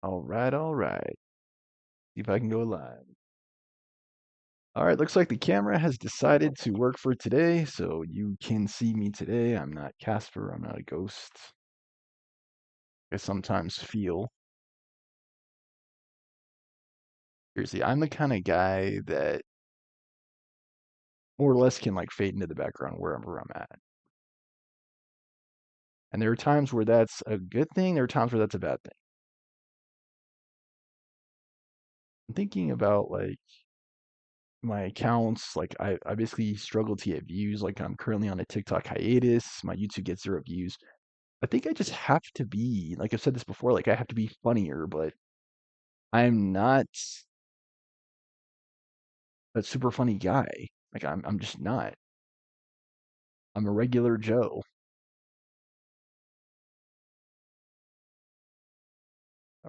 All right, all right. See if I can go live. All right, looks like the camera has decided to work for today, so you can see me today. I'm not Casper, I'm not a ghost. I sometimes feel. Seriously, I'm the kind of guy that more or less can like fade into the background wherever I'm at. And there are times where that's a good thing, there are times where that's a bad thing. I'm thinking about like my accounts, like I basically struggle to get views. Like I'm currently on a TikTok hiatus. My YouTube gets 0 views. I think I just have to be, like I've said this before, like I have to be funnier, but I'm not a super funny guy. Like I'm just not. I'm a regular Joe.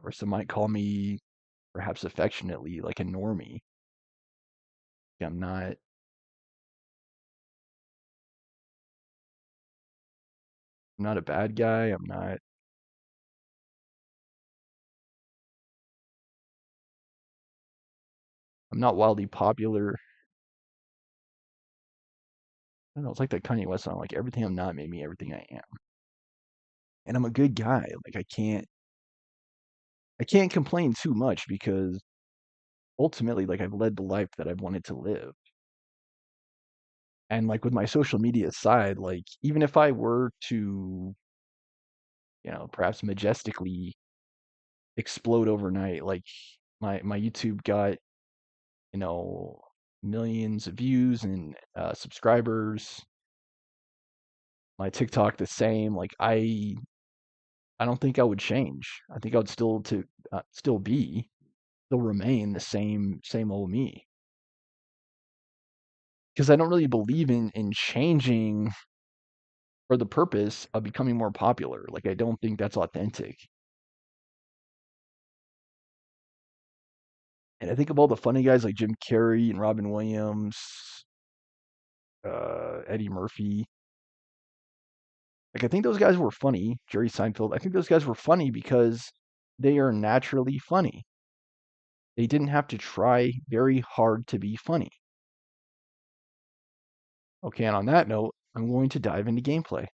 Or some might call me perhaps affectionately like a normie. I'm not I'm not a bad guy. I'm not wildly popular. I don't know, it's like that Kanye West song, like everything I'm not made me everything I am. And I'm a good guy. Like I can't complain too much because ultimately like I've led the life that I've wanted to live. And like with my social media side, like even if I were to, perhaps majestically explode overnight, like my YouTube got, you know, millions of views and subscribers, my TikTok the same, like I don't think I would change. I think I would still remain the same old me. Because I don't really believe in changing for the purpose of becoming more popular. Like I don't think that's authentic. And I think of all the funny guys like Jim Carrey and Robin Williams, Eddie Murphy. Like I think those guys were funny. Jerry Seinfeld. I think those guys were funny because they are naturally funny. They didn't have to try very hard to be funny. Okay, and on that note, I'm going to dive into gameplay.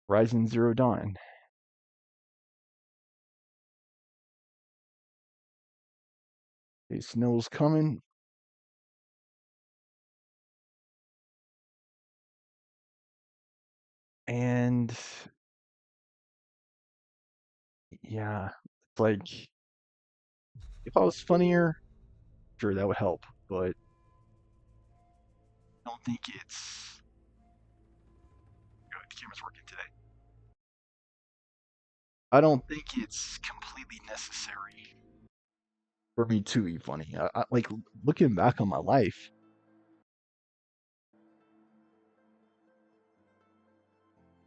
Horizon Zero Dawn. Okay, snow's coming, and yeah, it's like if I was funnier, sure that would help, but I don't think it's. The camera's working today. I don't think it's completely necessary for me to be funny. Like looking back on my life,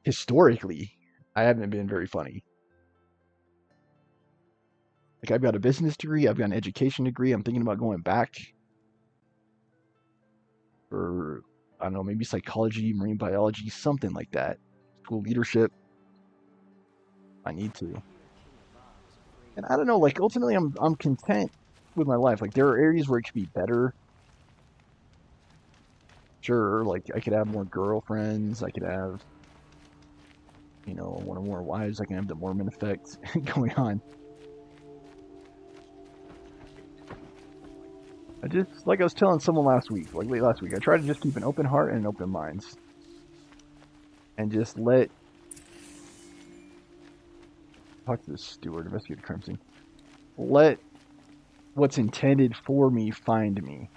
historically, I haven't been very funny. Like I've got a business degree, I've got an education degree. I'm thinking about going back for I don't know, maybe psychology, marine biology, something like that. School leadership. I need to. And I don't know, like ultimately I'm content with my life. Like there are areas where it could be better. Sure, like I could have more girlfriends, I could have, one or more wives, I can have the Mormon effect going on. I just like I was telling someone last week, like late last week, I try to just keep an open heart and an open mind and just talk to the steward, investigate the crime scene. Let what's intended for me find me.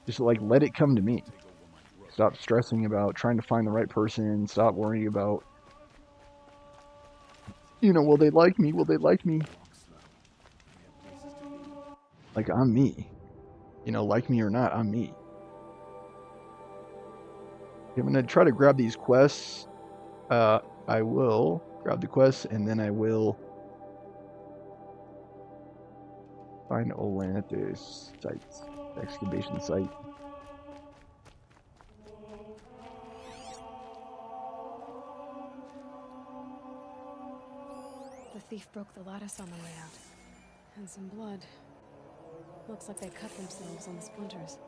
Just like let it come to me. Stop stressing about trying to find the right person. Stop worrying about, will they like me? Will they like me? Like I'm me. Like me or not, I'm me. I'm gonna try to grab these quests. Uh, I will grab the quests and then I will find Olin at the site, excavation site. thief broke the lattice on the way out. And some blood. Looks like they cut themselves on the splinters.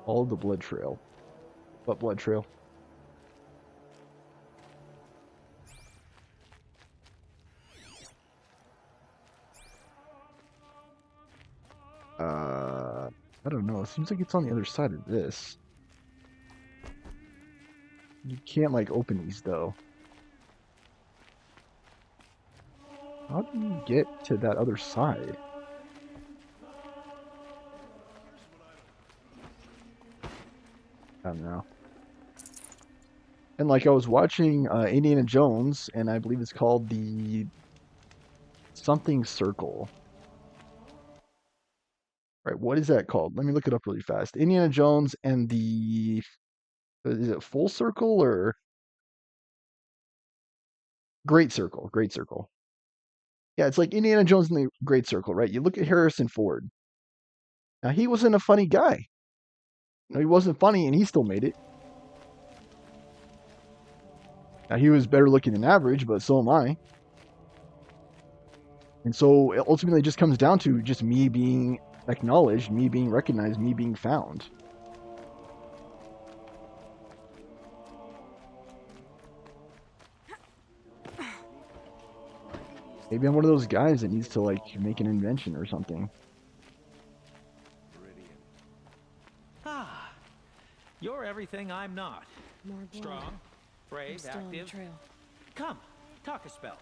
Follow the blood trail. What blood trail? I don't know. It seems like it's on the other side of this. You can't, like, open these, though. How do you get to that other side? I don't know. And, like, I was watching Indiana Jones, and I believe it's called the something circle. Right, what is that called? Let me look it up really fast. Indiana Jones and the... Is it Full Circle or... Great Circle. Great Circle. Yeah, it's like Indiana Jones and the Great Circle, right? You look at Harrison Ford. Now, he wasn't a funny guy. No, he wasn't funny, and he still made it. Now, he was better looking than average, but so am I. And so, it ultimately just comes down to just me being acknowledged, me being recognized, me being found. Maybe I'm one of those guys that needs to, like, make an invention or something. Ah, you're everything I'm not. More blood. Strong, I'm brave, still on the active. trail. Come, talk a spell.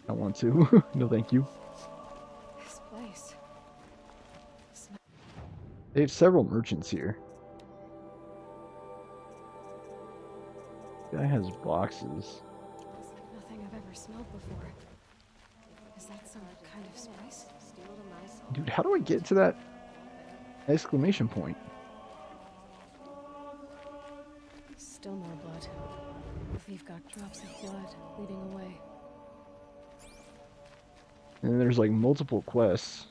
I want to. No, thank you. This place. They have several merchants here. Guy has boxes. Nothing I've ever smelled before. Is that some kind of spice? Dude, how do I get to that exclamation point? Still more blood. The thief got drops of blood leading away. And then there's like multiple quests.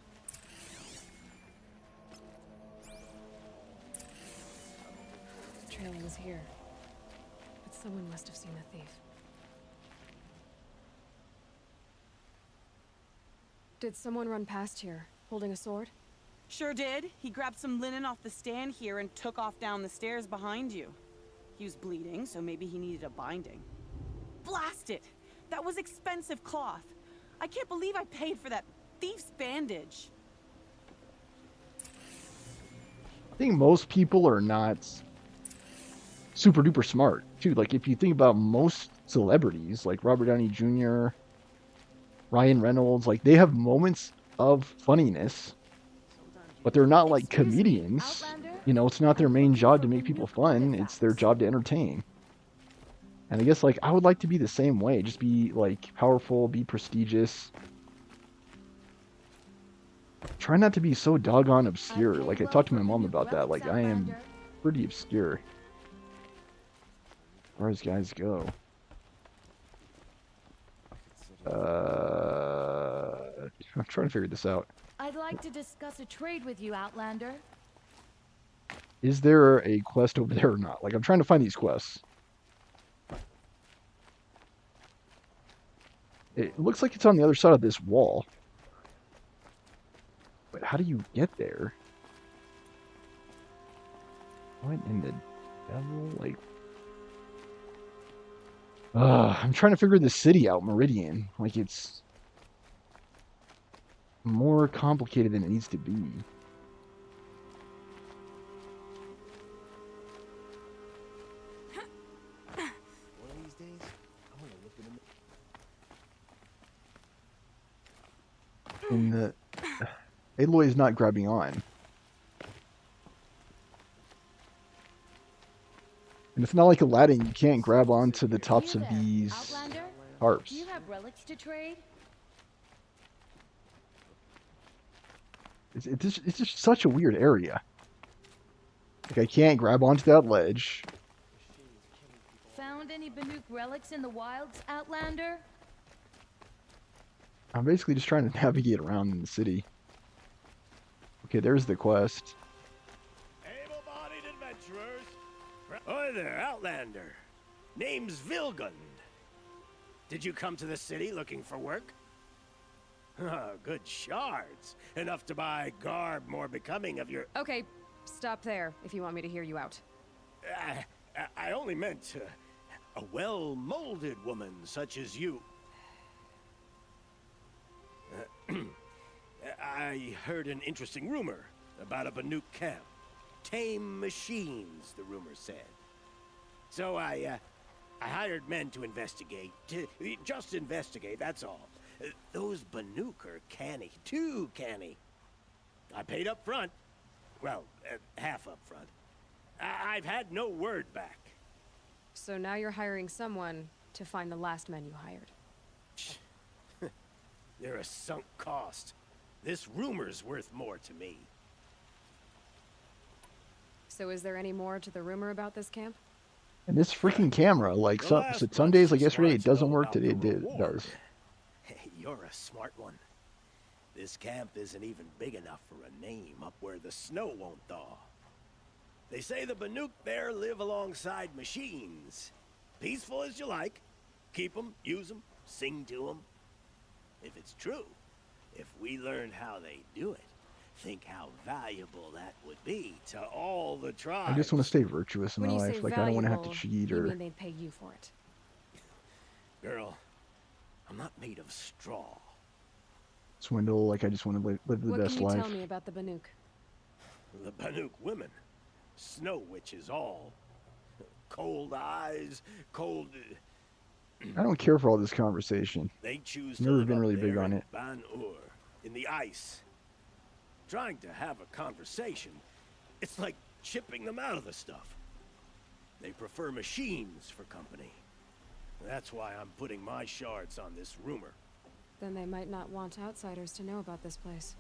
The trail was here. But someone must have seen the thief. Did someone run past here, holding a sword? Sure did. He grabbed some linen off the stand here and took off down the stairs behind you. He was bleeding, so maybe he needed a binding. Blast it! That was expensive cloth. I can't believe I paid for that thief's bandage. I think most people are not super duper smart, too. Like, if you think about most celebrities, like Robert Downey Jr., Ryan Reynolds, like, they have moments of funniness, but they're not like comedians. You know, it's not their main job to make people fun. It's their job to entertain. And I guess, like, I would like to be the same way. Just be, like, powerful, be prestigious. Try not to be so doggone obscure. Like, I talked to my mom about that. Like, I am pretty obscure as far as guys go. I'm trying to figure this out. I'd like to discuss a trade with you, Outlander. Is there a quest over there or not? Like, I'm trying to find these quests. It looks like it's on the other side of this wall. But how do you get there? What in the devil? Like... I'm trying to figure this city out, Meridian. Like, it's more complicated than it needs to be. One of these days, I'm gonna look at And the Aloy is not grabbing on. And it's not like Aladdin, you can't grab onto the tops of these Outlander? harps. Do you have relics to trade? It's just such a weird area. Like, I can't grab onto that ledge. Found any Banuk relics in the wilds, Outlander? I'm basically just trying to navigate around in the city. Okay, there's the quest. able-bodied adventurers. Hi there, Outlander. Name's Vilgund. Did you come to the city looking for work? Good shards. Enough to buy garb more becoming of your... Okay, stop there if you want me to hear you out. I only meant a well-molded woman such as you. I heard an interesting rumor about a Banuk camp. Tame machines, the rumor said. So I hired men to investigate. Just investigate, that's all. Those Banuk are canny, too canny. I paid up front. Well, half up front. I've had no word back. So now you're hiring someone to find the last men you hired. They're a sunk cost. This rumor's worth more to me. So is there any more to the rumor about this camp? And this freaking camera, like, The so last some days, like bunch yesterday, it wants to doesn't know work. about Today the it reward. does. You're a smart one. This camp isn't even big enough for a name up where the snow won't thaw. They say the Banuk there live alongside machines. Peaceful as you like. Keep them, use them, sing to them. If it's true, if we learned how they do it, think how valuable that would be to all the tribes. I just want to stay virtuous in When my you say life. Like, I don't want to have to valuable, cheat you or... mean they'd pay you for it? Girl, I'm not made of straw. swindle. Like, I just want to live the What best can you life. tell me about the Banuk? The Banuk women. Snow witches all. Cold eyes, cold... I don't care for all this conversation. They choose Never to live been up really big there on in it. Ban-Ur, in the ice. Trying to have a conversation, it's like chipping them out of the stuff. They prefer machines for company. That's why I'm putting my shards on this rumor. Then they might not want outsiders to know about this place.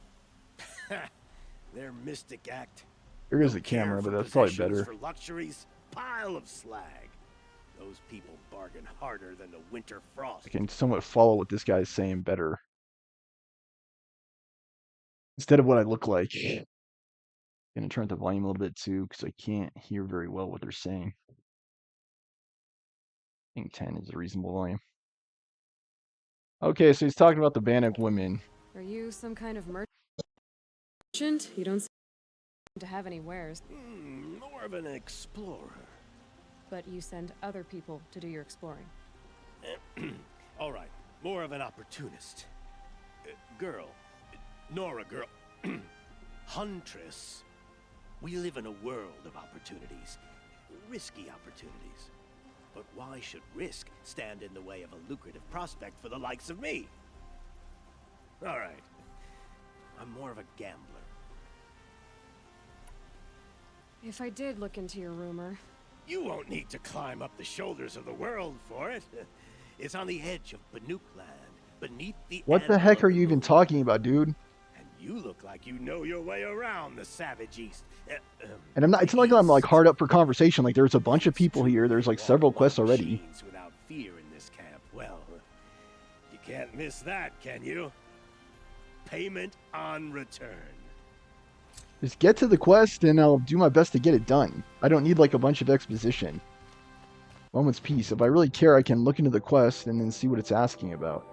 Their mystic act. There is No a camera, care but for that's probably possessions, better. For luxuries, pile of slag. Those people bargain harder than the winter frost. I can somewhat follow what this guy's saying better. Instead of what I look like. Gonna turn up the volume a little bit too, because I can't hear very well what they're saying. I think 10 is a reasonable volume. Okay, so he's talking about the Bannock women. Are you some kind of merchant? You don't seem to have any wares, More of an explorer. but you send other people to do your exploring. All right, more of an opportunist. Girl, Nora girl, Huntress. We live in a world of opportunities, risky opportunities. But why should risk stand in the way of a lucrative prospect for the likes of me? All right, I'm more of a gambler. If I did look into your rumor, You won't need to climb up the shoulders of the world for it. It's on the edge of Banuk land, beneath the What the anvil heck of are you even moon. talking about, dude? And you look like you know your way around the savage East. And I'm not, it's not like I'm like hard up for conversation. Like, there's a bunch of people here. There's like several quests already. Machines without fear in this camp. Well, you can't miss that, can you? Payment on return. Just get to the quest and I'll do my best to get it done. I don't need like a bunch of exposition. Moment's peace. If I really care, I can look into the quest and then see what it's asking about.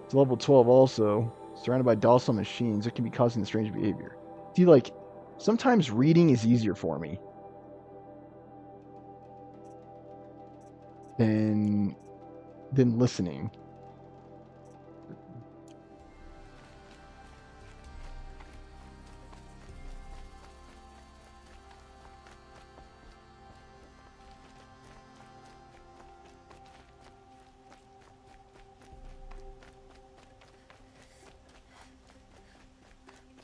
It's level 12 also. Surrounded by docile machines, it can be causing strange behavior. See, like, sometimes reading is easier for me than listening.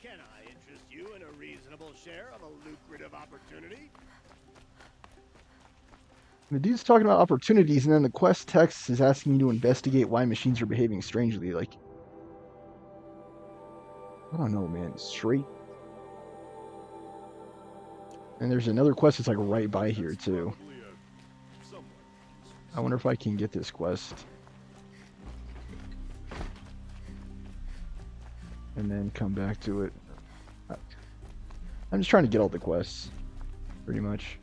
Can I interest you in a reasonable share of a lucrative opportunity? The dude's talking about opportunities, and then the quest text is asking you to investigate why machines are behaving strangely. Like, I don't know, man. Straight. And there's another quest that's like right by here too. I wonder if I can get this quest. And then come back to it. I'm just trying to get all the quests, pretty much.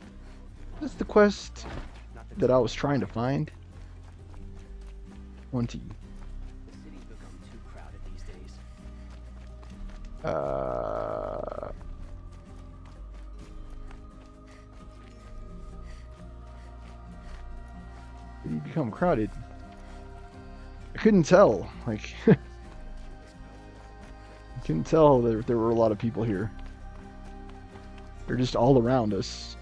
That's the quest that I was trying to find. 20. The city's become too crowded these days. Did he become crowded? I couldn't tell. Like, I couldn't tell that there were a lot of people here. They're just all around us.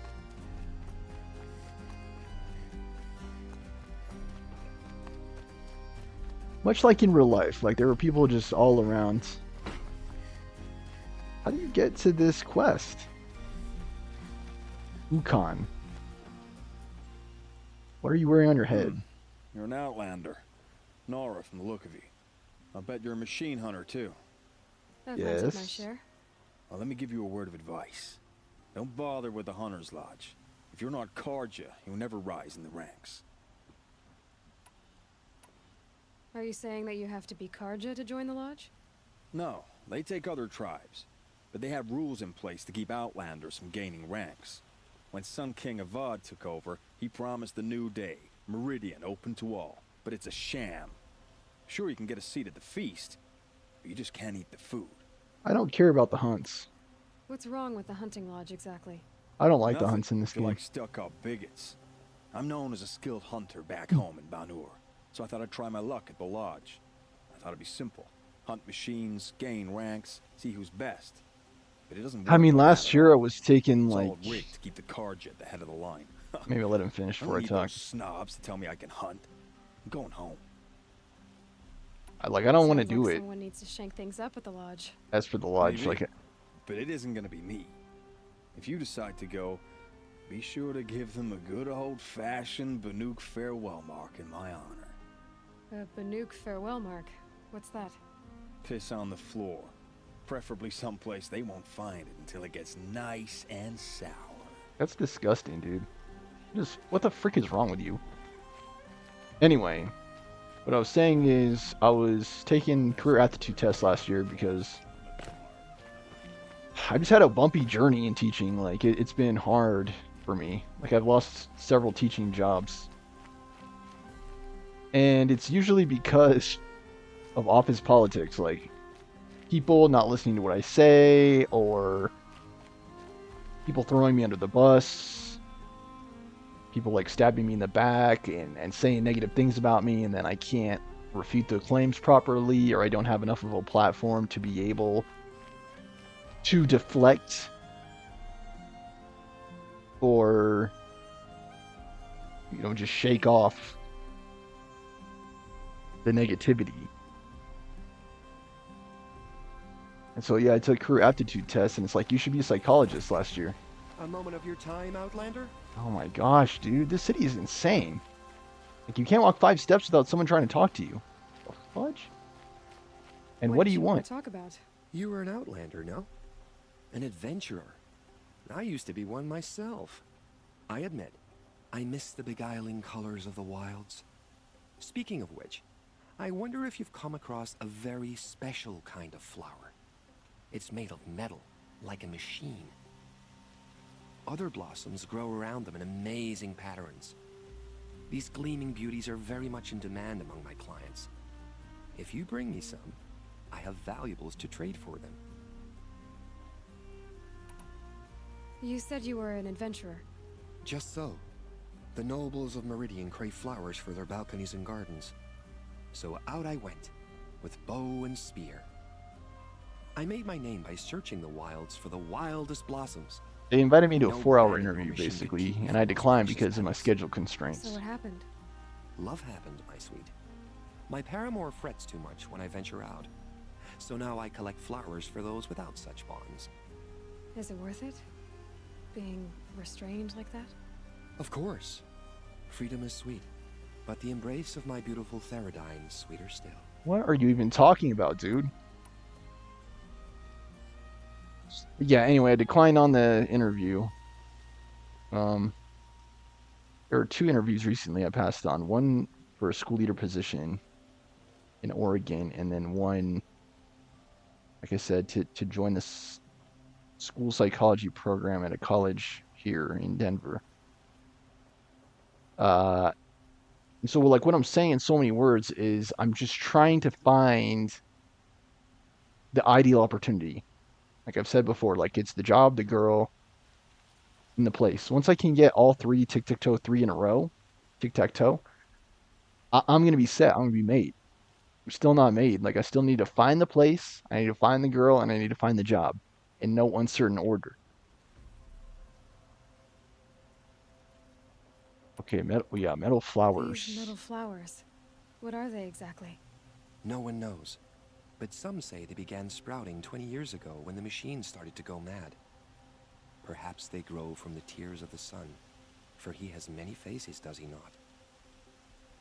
Much like in real life, like there were people just all around. How do you get to this quest? Ukon. What are you wearing on your head? You're an outlander. Nora from the look of you. I'll bet you're a machine hunter too. That sounds like my Yes. share. Well, let me give you a word of advice. Don't bother with the Hunter's Lodge. If you're not Karja, you'll never rise in the ranks. Are you saying that you have to be Karja to join the lodge? No, they take other tribes. But they have rules in place to keep outlanders from gaining ranks. When Sun King Avad took over, he promised a new day, Meridian open to all. But it's a sham. Sure, you can get a seat at the feast, but you just can't eat the food. I don't care about the hunts. What's wrong with the hunting lodge exactly? I don't like the Nothing. hunts in this They're game. like stuck-up bigots. I'm known as a skilled hunter back home in Banur, so I thought I'd try my luck at the lodge. I thought it'd be simple. Hunt machines, gain ranks, see who's best. But it doesn't work I mean, like last that at year I all. was taking It's like... all rigged to keep the Karja at the head of the line. Maybe I'll let him finish I before I don't need talk. those snobs to tell me I can hunt. I'm going home. I don't want to Sounds do like it. Someone needs to shank things up at the lodge. As for the lodge, Maybe. like... But it isn't gonna be me. If you decide to go, be sure to give them a good old-fashioned Banuk farewell mark in my honor. A Banuk farewell mark. What's that? Piss on the floor. Preferably someplace they won't find it until it gets nice and sour. That's disgusting, dude. Just what the frick is wrong with you? Anyway, what I was saying is I was taking career aptitude tests last year because I just had a bumpy journey in teaching. Like it's been hard for me. Like I've lost several teaching jobs. And it's usually because of office politics, like people not listening to what I say or people throwing me under the bus, people like stabbing me in the back and saying negative things about me, and then I can't refute the claims properly, or I don't have enough of a platform to be able to deflect or, you know, just shake off the negativity. And so yeah, I took career aptitude tests, and it's like, you should be a psychologist last year. A moment of your time, Outlander? Oh my gosh, dude, this city is insane. Like, you can't walk 5 steps without someone trying to talk to you. The fudge? And what do did you wanna want? talk about? You were an Outlander, no? An adventurer. I used to be one myself. I admit, I miss the beguiling colors of the wilds. Speaking of which, I wonder if you've come across a very special kind of flower. It's made of metal, like a machine. Other blossoms grow around them in amazing patterns. These gleaming beauties are very much in demand among my clients. If you bring me some, I have valuables to trade for them. You said you were an adventurer. Just so. The nobles of Meridian crave flowers for their balconies and gardens. So out I went, with bow and spear. I made my name by searching the wilds for the wildest blossoms. They invited me to a No 4-hour bandit or interview, machine could basically, keep me and I from declined precious because of my petals. schedule So constraints. what happened? Love happened, my sweet. My paramour frets too much when I venture out. So now I collect flowers for those without such bonds. Is it worth it? Being restrained like that? Of course. Freedom is sweet. But the embrace of my beautiful Theradine is sweeter still. What are you even talking about, dude? Yeah, anyway, I declined on the interview. There were 2 interviews recently I passed on. One for a school leader position in Oregon, and then one, like I said, to join this school psychology program at a college here in Denver. And so like what I'm saying in so many words is I'm just trying to find the ideal opportunity. Like I've said before, like it's the job, the girl, and the place. Once I can get all three tic-tac-toe 3 in a row, tic-tac-toe, I'm gonna be set. I'm gonna be made. I'm still not made. Like I still need to find the place, I need to find the girl, and I need to find the job in no uncertain order. Okay, metal. Yeah, metal flowers. These metal flowers. What are they exactly? No one knows. But some say they began sprouting 20 years ago when the machine started to go mad. Perhaps they grow from the tears of the sun, for he has many faces, does he not?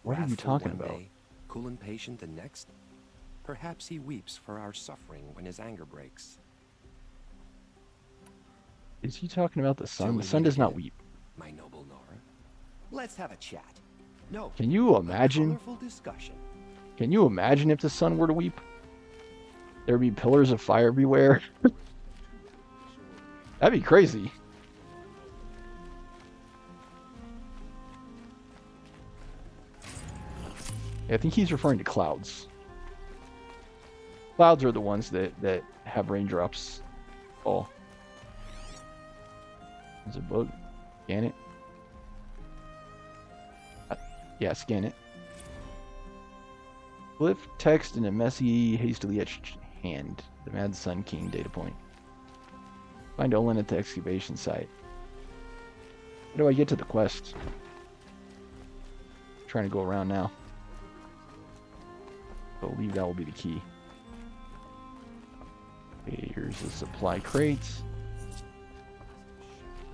What are you Wrathful talking one about? day, cool and patient the next. Perhaps he weeps for our suffering when his anger breaks. Is he talking about the Shall sun? we The sun meet does not again, weep. my noble Nora? Let's have a chat. No. Can you a imagine? colorful discussion. Can you imagine if the sun were to weep? There'd be pillars of fire everywhere. That'd be crazy. Yeah, I think he's referring to clouds. Clouds are the ones that have raindrops fall. There's a book. Scan it. Yeah, scan it. Glyph text in a messy, hastily etched hand. The Mad Sun King data point. Find Olin at the excavation site. How do I get to the quest? Trying to go around now. I believe that will be the key. Okay, here's the supply crates.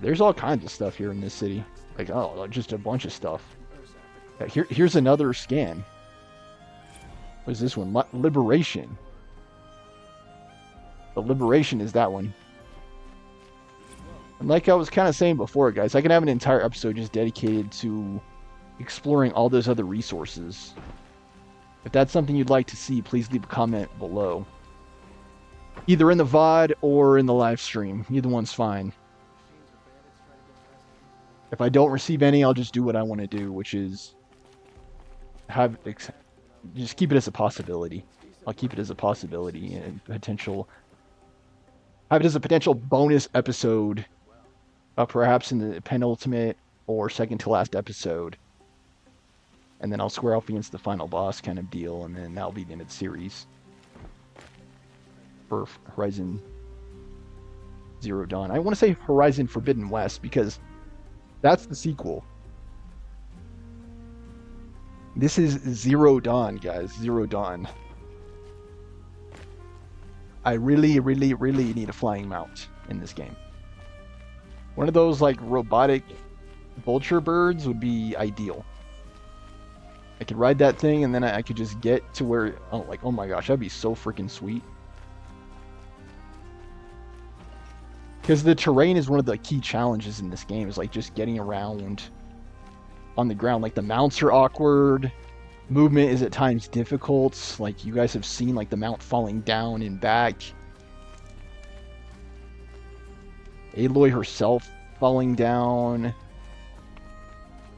There's all kinds of stuff here in this city. Like, oh, just a bunch of stuff. Here's another scan. What is this one? Liberation. The Liberation is that one. And like I was kind of saying before, guys, I can have an entire episode just dedicated to exploring all those other resources. If that's something you'd like to see, please leave a comment below. Either in the VOD or in the live stream. Either one's fine. If I don't receive any, I'll just do what I want to do, which is just keep it as a possibility. I'll keep it as a possibility and potential. Have it as a potential bonus episode, perhaps in the penultimate or second to last episode. And then I'll square off against the final boss kind of deal, and then that'll be the end of the series for Horizon Zero Dawn. I want to say Horizon Forbidden West because that's the sequel. This is Zero Dawn, guys. Zero Dawn. I really, really, really need a flying mount in this game. One of those like robotic vulture birds would be ideal. I could ride that thing and then I could just get to where, oh my gosh, that'd be so freaking sweet. Because the terrain is one of the key challenges in this game, is like just getting around on the ground. Like the mounts are awkward, movement is at times difficult. Like you guys have seen like the mount falling down and back. Aloy herself falling down.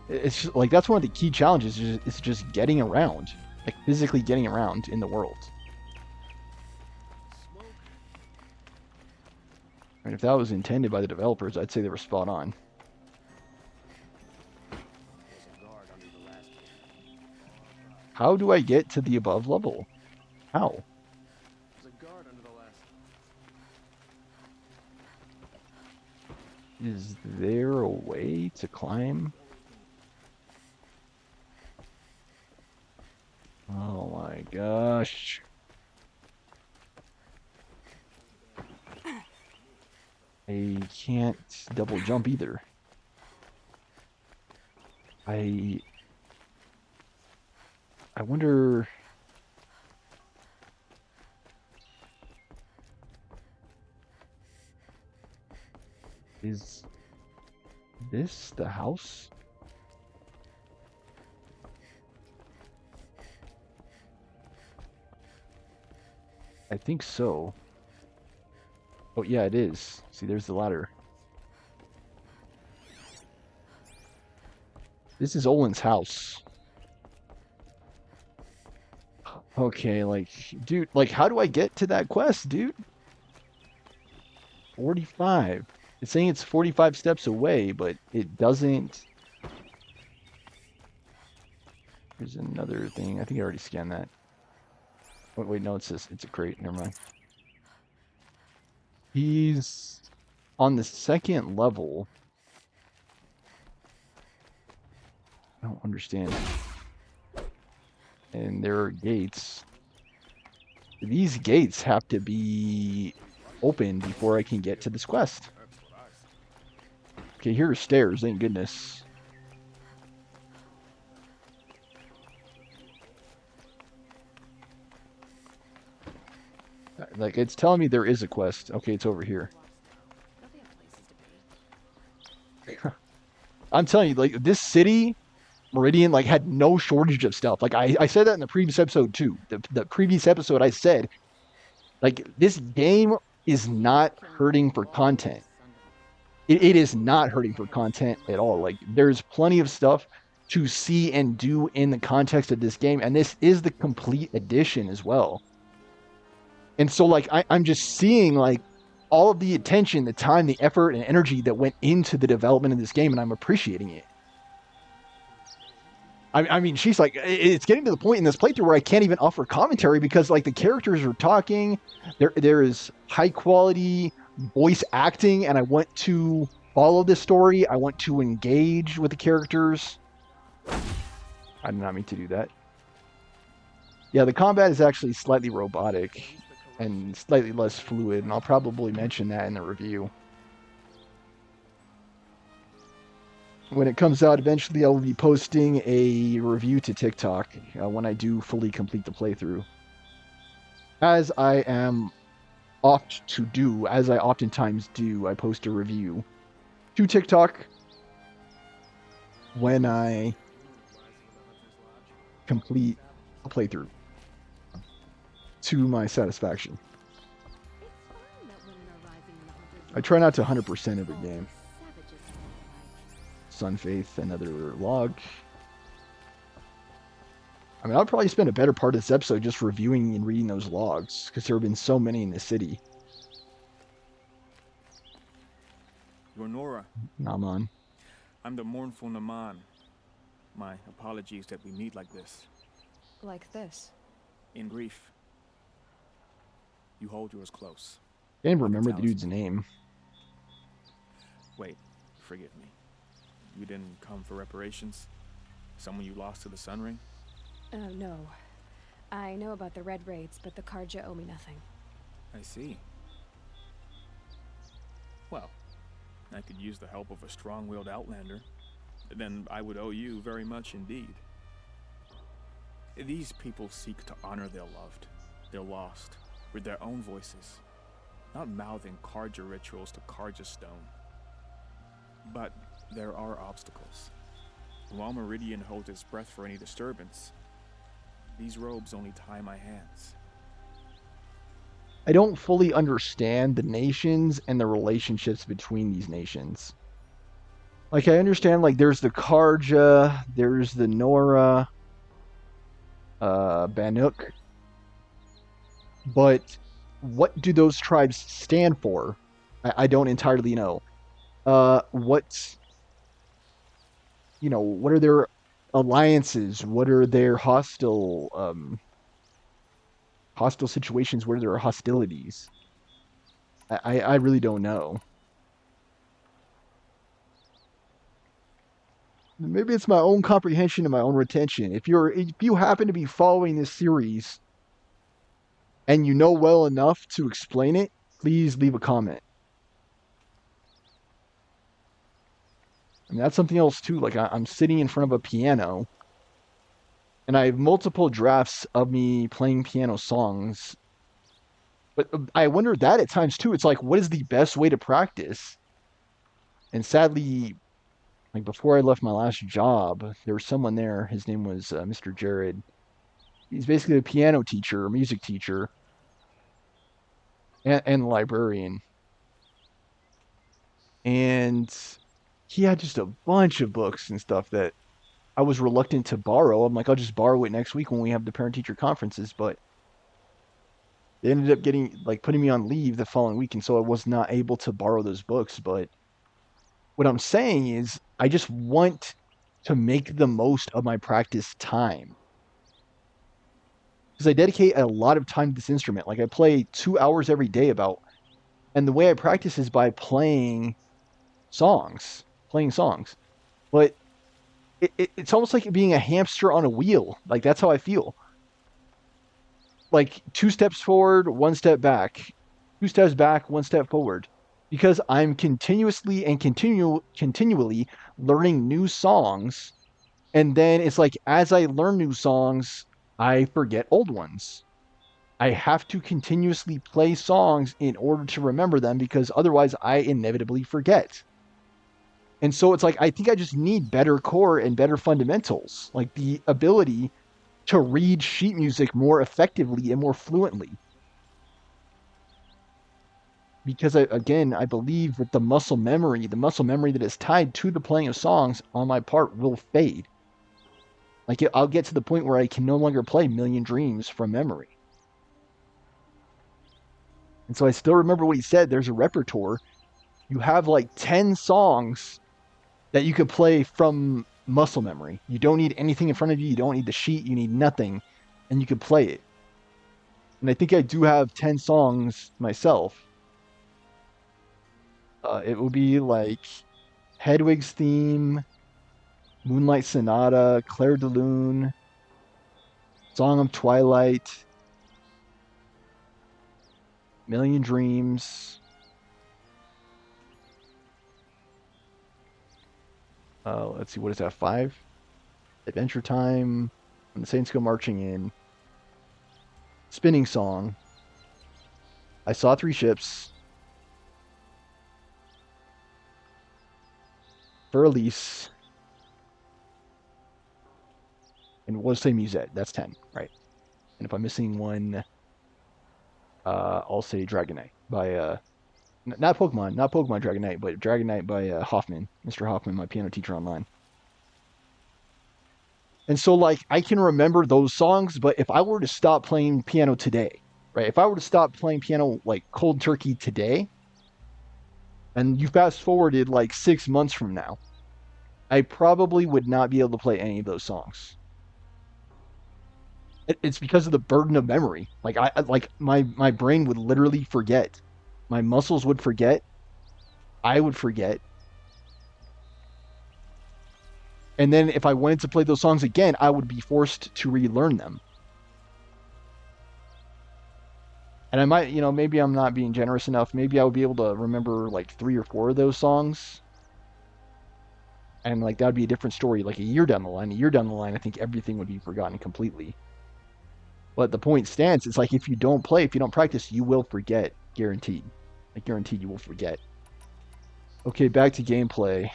It's just, like that's one of the key challenges. It's just getting around, like physically getting around in the world. And if that was intended by the developers, I'd say they were spot on. How do I get to the above level? How? Is there a way to climb? Oh my gosh. I can't double jump either. I wonder... Is this the house? I think so. Oh yeah, it is. See, there's the ladder. This is Olin's house. Okay, like, dude, like, how do I get to that quest, dude? 45. It's saying it's 45 steps away, but it doesn't. There's another thing. I think I already scanned that. Wait, no, it's this. It's a crate. Never mind. He's on the second level. I don't understand. And there are gates. These gates have to be open before I can get to this quest. Okay, here are stairs, thank goodness. Like, it's telling me there is a quest. Okay, it's over here. I'm telling you, like, this city, Meridian, like, had no shortage of stuff. Like, I said that in the previous episode, too. The previous episode, I said, like, this game is not hurting for content. It is not hurting for content at all. Like, there's plenty of stuff to see and do in the context of this game, and this is the complete edition as well. And so, like, I'm just seeing, like, all of the attention, the time, the effort, and energy that went into the development of this game, and I'm appreciating it. I mean, she's like, it's getting to the point in this playthrough where I can't even offer commentary because, like, the characters are talking. There is high quality voice acting, and I want to follow this story. I want to engage with the characters. I did not mean to do that. Yeah, the combat is actually slightly robotic and slightly less fluid, and I'll probably mention that in the review. When it comes out, eventually I will be posting a review to TikTok when I do fully complete the playthrough. As I am oft to do, as I oftentimes do, I post a review to TikTok when I complete a playthrough to my satisfaction. I try not to 100% every game. Sunfaith, another log. I mean, I'll probably spend a better part of this episode just reviewing and reading those logs, because there have been so many in the city. You're Nora. Naman. I'm the mournful Naman. My apologies that we meet like this. Like this. In grief. You hold yours close. I can't even remember the dude's name. Wait, forgive me. You didn't come for reparations? Someone you lost to the Sun Ring? No. I know about the Red Raids, but the Carja owe me nothing. I see. Well, I could use the help of a strong-willed outlander. Then I would owe you very much indeed. These people seek to honor their loved, their lost, with their own voices, not mouthing Carja rituals to Carja stone. But there are obstacles. While Meridian holds its breath for any disturbance, these robes only tie my hands. I don't fully understand the nations and the relationships between these nations. Like, I understand, like, there's the Carja, there's the Nora, Banuk. But what do those tribes stand for? I don't entirely know. What are their alliances? What are their hostile situations? What are their hostilities? I really don't know. Maybe it's my own comprehension and my own retention. If you happen to be following this series and you know well enough to explain it, please leave a comment. I mean, that's something else too. Like, I'm sitting in front of a piano, and I have multiple drafts of me playing piano songs. But I wonder that at times too. It's like, what is the best way to practice? And sadly, like, before I left my last job, there was someone there. His name was Mr. Jared. He's basically a piano teacher, a music teacher, and a librarian. And he had just a bunch of books and stuff that I was reluctant to borrow. I'm like, I'll just borrow it next week when we have the parent-teacher conferences. But they ended up putting me on leave the following week, and so I was not able to borrow those books. But what I'm saying is, I just want to make the most of my practice time. Because I dedicate a lot of time to this instrument. Like, I play 2 hours every day and the way I practice is by playing songs. But it's almost like being a hamster on a wheel. Like, that's how I feel. Like, 2 steps forward, 1 step back. 2 steps back, 1 step forward. Because I'm continuously and continually learning new songs. And then it's like, as I learn new songs, I forget old ones. I have to continuously play songs in order to remember them, because otherwise I inevitably forget. And so it's like, I think I just need better core and better fundamentals, like the ability to read sheet music more effectively and more fluently. Because I believe that the muscle memory that is tied to the playing of songs on my part will fade. Like, I'll get to the point where I can no longer play Million Dreams from memory. And so I still remember what he said. There's a repertoire. You have like 10 songs that you could play from muscle memory. You don't need anything in front of you. You don't need the sheet. You need nothing. And you can play it. And I think I do have 10 songs myself. It will be like Hedwig's Theme, Moonlight Sonata, Clair de Lune, Song of Twilight, Million Dreams. Let's see, what is that? 5? Adventure Time, When the Saints Go Marching In, Spinning Song, I Saw 3 Ships, For Elise, and we'll say Musette. That's 10, right? And if I'm missing one, I'll say Dragonite by not Pokemon Dragonite, but Dragonite by Hoffman, Mr. Hoffman, my piano teacher online. And so, like, I can remember those songs, but if I were to stop playing piano today, right? If I were to stop playing piano like cold turkey today, and you fast forwarded like 6 months from now, I probably would not be able to play any of those songs. It's because of the burden of memory. Like, my brain would literally forget. My muscles would forget. I would forget. And then if I wanted to play those songs again, I would be forced to relearn them. And I might, maybe I'm not being generous enough. Maybe I would be able to remember like 3 or 4 of those songs. And like, that would be a different story. Like a year down the line, I think everything would be forgotten completely. But the point stands, it's like, if you don't practice, you will forget. Guaranteed. I guarantee you will forget. Okay, back to gameplay.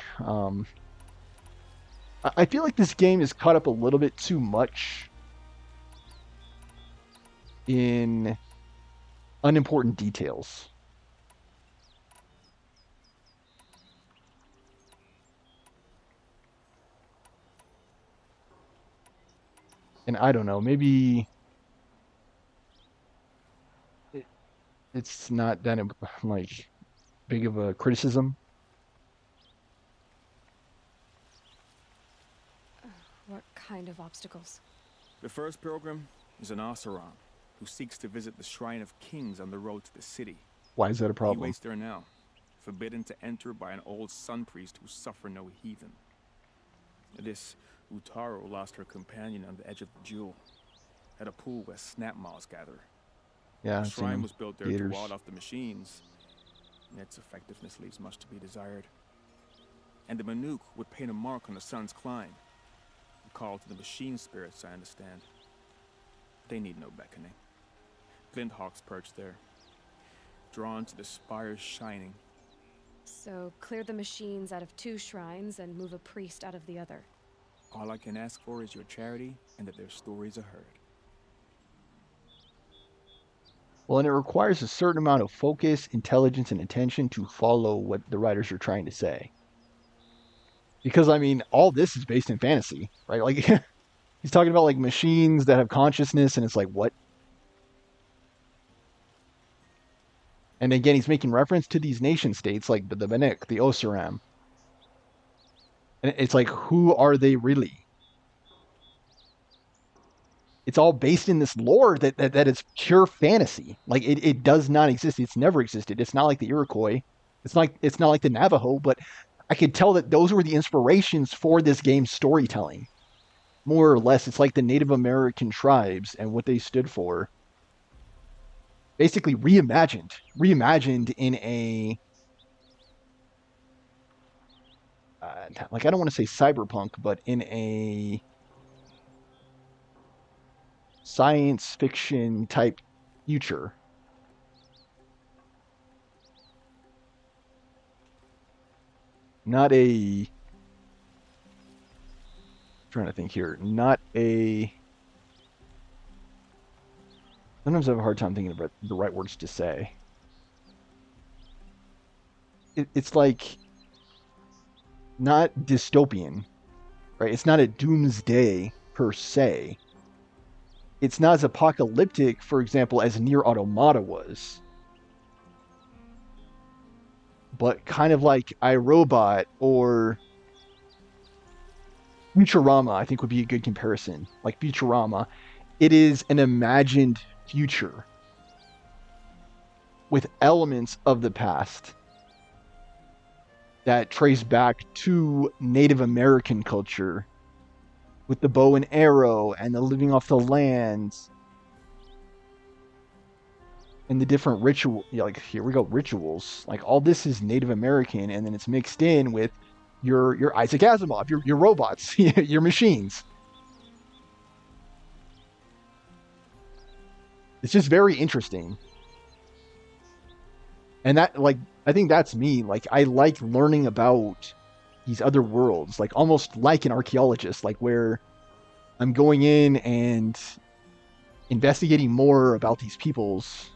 I feel like this game is caught up a little bit too much in unimportant details. And I don't know, maybe it's not that like big of a criticism. What kind of obstacles? The first pilgrim is an Oseram who seeks to visit the Shrine of Kings on the road to the city. Why is that a problem? He waits there now, forbidden to enter by an old sun priest who suffer no heathen. This Utaru lost her companion on the edge of the jewel, at a pool where snap moths gather. Yeah, the shrine was built there theaters. to ward off the machines. Its effectiveness leaves much to be desired. And the Manuk would paint a mark on the sun's climb. A call to the machine spirits, I understand. They need no beckoning. Glint hawks perch there, drawn to the spire's shining. So, clear the machines out of 2 shrines and move a priest out of the other. All I can ask for is your charity and that their stories are heard. Well, and it requires a certain amount of focus, intelligence, and attention to follow what the writers are trying to say. Because I mean, all this is based in fantasy, right? Like he's talking about like machines that have consciousness, and it's like what? And again, he's making reference to these nation states like the Banuk, the Oseram. And it's like, who are they really? It's all based in this lore that is pure fantasy. Like it does not exist. It's never existed. It's not like the Iroquois. It's not like the Navajo, but I could tell that those were the inspirations for this game's storytelling. More or less, it's like the Native American tribes and what they stood for. Basically reimagined in a like I don't want to say cyberpunk, but in a science fiction type future. Not a. I'm trying to think here. Not a. Sometimes I have a hard time thinking about the right words to say. It's like not dystopian, right? It's not a doomsday per se. It's not as apocalyptic, for example, as Nier Automata was. But kind of like iRobot or Futurama, I think would be a good comparison. Like Futurama, it is an imagined future with elements of the past that trace back to Native American culture with the bow and arrow and the living off the lands and the different ritual, like here we go, rituals. Like all this is Native American, and then it's mixed in with your Isaac Asimov, your robots, your machines. It's just very interesting. And that, like, I think that's me. Like, I like learning about these other worlds, like almost like an archaeologist, like where I'm going in and investigating more about these peoples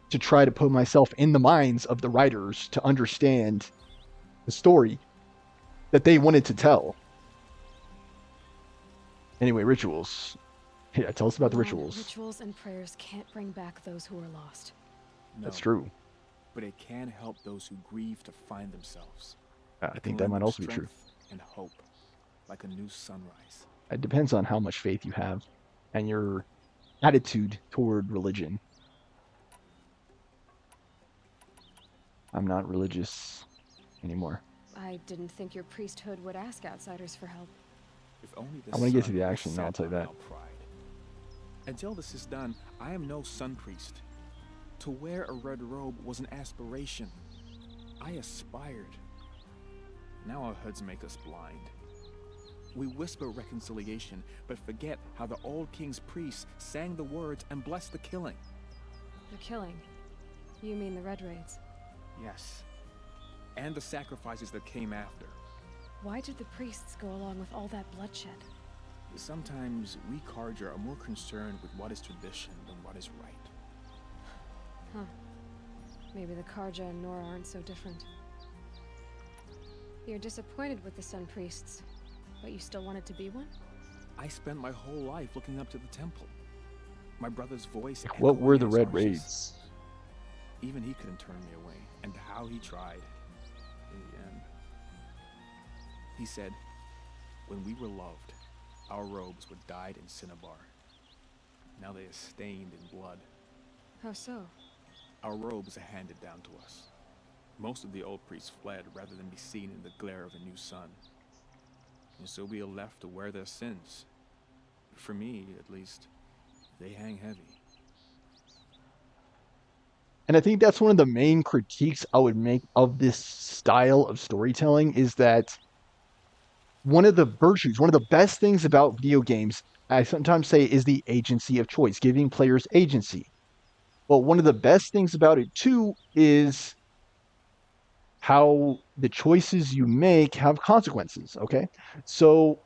to try to put myself in the minds of the writers to understand the story that they wanted to tell. Anyway, rituals. Yeah, tell us about the rituals. Rituals and prayers can't bring back those who are lost. No, That's true. but it can help those who grieve to find themselves. I think that might also be true. And hope, like a new sunrise. It depends on how much faith you have and your attitude toward religion. I'm not religious anymore. I didn't think your priesthood would ask outsiders for help. If only the I want to get to sun the had action, set I'll tell you on that. our pride. Until this is done, I am no sun priest. To wear a red robe was an aspiration. I aspired. Now our hoods make us blind. We whisper reconciliation, but forget how the old king's priests sang the words and blessed the killing. The killing? You mean the Red Raids? Yes. And the sacrifices that came after. Why did the priests go along with all that bloodshed? Sometimes we Carja are more concerned with what is tradition than what is right. Huh. Maybe the Carja and Nora aren't so different. You're disappointed with the Sun Priests, but you still wanted to be one? I spent my whole life looking up to the temple. My brother's voice. Like, what were the echoing in Red his arches. Raids? Even he couldn't turn me away, and how he tried. In the end, he said, "When we were loved, our robes were dyed in cinnabar. Now they are stained in blood. How so? Our robes are handed down to us. Most of the old priests fled rather than be seen in the glare of a new sun. And so we are left to wear their sins. For me, at least, they hang heavy." And I think that's one of the main critiques I would make of this style of storytelling is that one of the virtues, one of the best things about video games, I sometimes say, is the agency of choice, giving players agency. But one of the best things about it too is how the choices you make have consequences, okay? So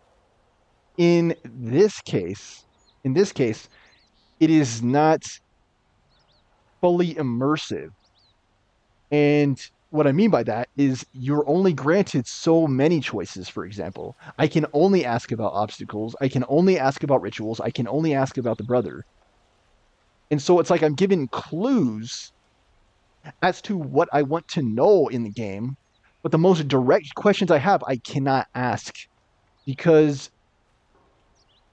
in this case, it is not fully immersive. And what I mean by that is you're only granted so many choices. For example, I can only ask about obstacles. I can only ask about rituals. I can only ask about the brother. And so it's like I'm given clues as to what I want to know in the game, but the most direct questions I have, I cannot ask because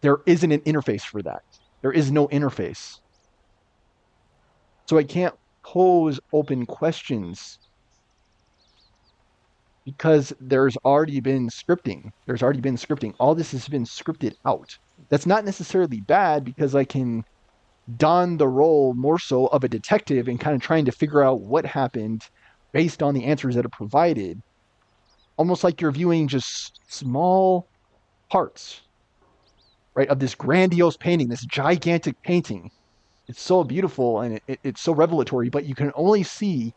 there isn't an interface for that. There is no interface. So I can't pose open questions because there's already been scripting. All this has been scripted out. That's not necessarily bad because I can don the role more so of a detective and kind of trying to figure out what happened based on the answers that are provided. Almost like you're viewing just small parts, right, of this grandiose painting, this gigantic painting. It's so beautiful and it's so revelatory, but you can only see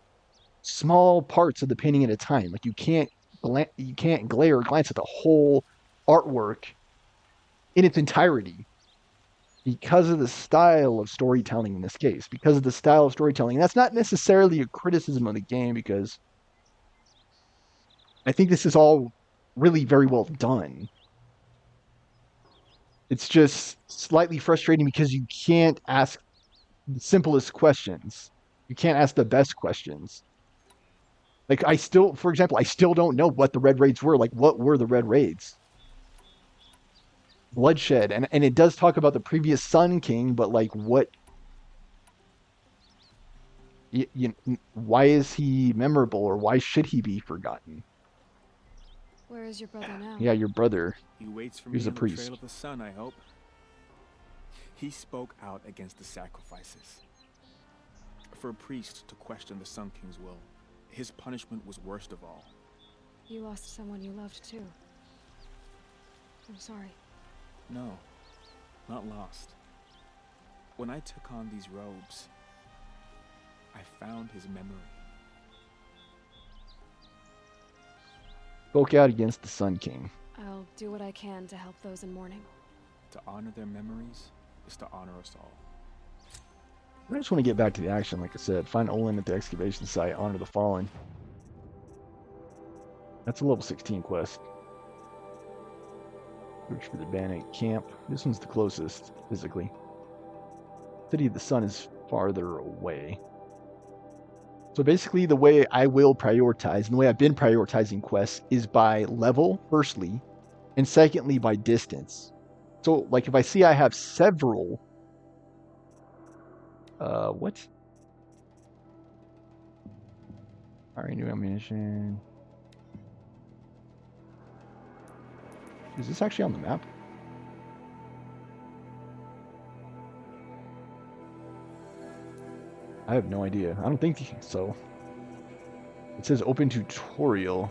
small parts of the painting at a time. Like you can't glare or glance at the whole artwork in its entirety because of the style of storytelling in this case. Because of the style of storytelling, and that's not necessarily a criticism of the game because I think this is all really very well done. It's just slightly frustrating because you can't ask the simplest questions. You can't ask the best questions. Like for example, I still don't know what the Red Raids were. Like, what were the Red Raids? Bloodshed, and it does talk about the previous Sun King, but like, what? Why is he memorable, or why should he be forgotten? Where is your brother now? Yeah, your brother. He waits for He me was a on the priest. Trail of the Sun, I hope. He spoke out against the sacrifices. For a priest to question the Sun King's will, his punishment was worst of all. You lost someone you loved too. I'm sorry. No, not lost. When I took on these robes, I found his memory. Spoke out against the Sun King. I'll do what I can to help those in mourning. To honor their memories is to honor us all. I just want to get back to the action, like I said. Find Olin at the excavation site, honor the fallen. That's a level 16 quest. Search for the Bannock camp. This one's the closest, physically. City of the Sun is farther away. So basically the way I will prioritize, and the way I've been prioritizing quests, is by level, firstly, and secondly by distance. So, like, if I see I have several... what? Alright, new ammunition. Is this actually on the map? I have no idea. I don't think so. It says open tutorial.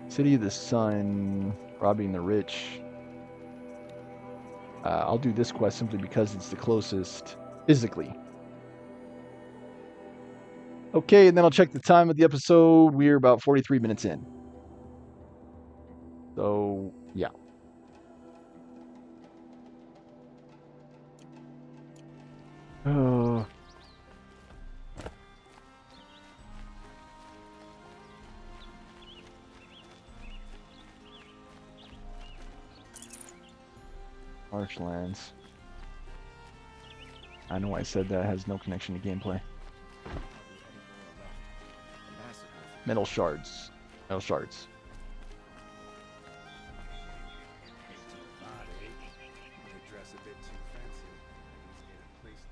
City of the Sun, robbing the rich. I'll do this quest simply because it's the closest physically. Okay, and then I'll check the time of the episode. We're about 43 minutes in. So, yeah. Marshlands. I know I said that has no connection to gameplay. Metal shards. Metal shards.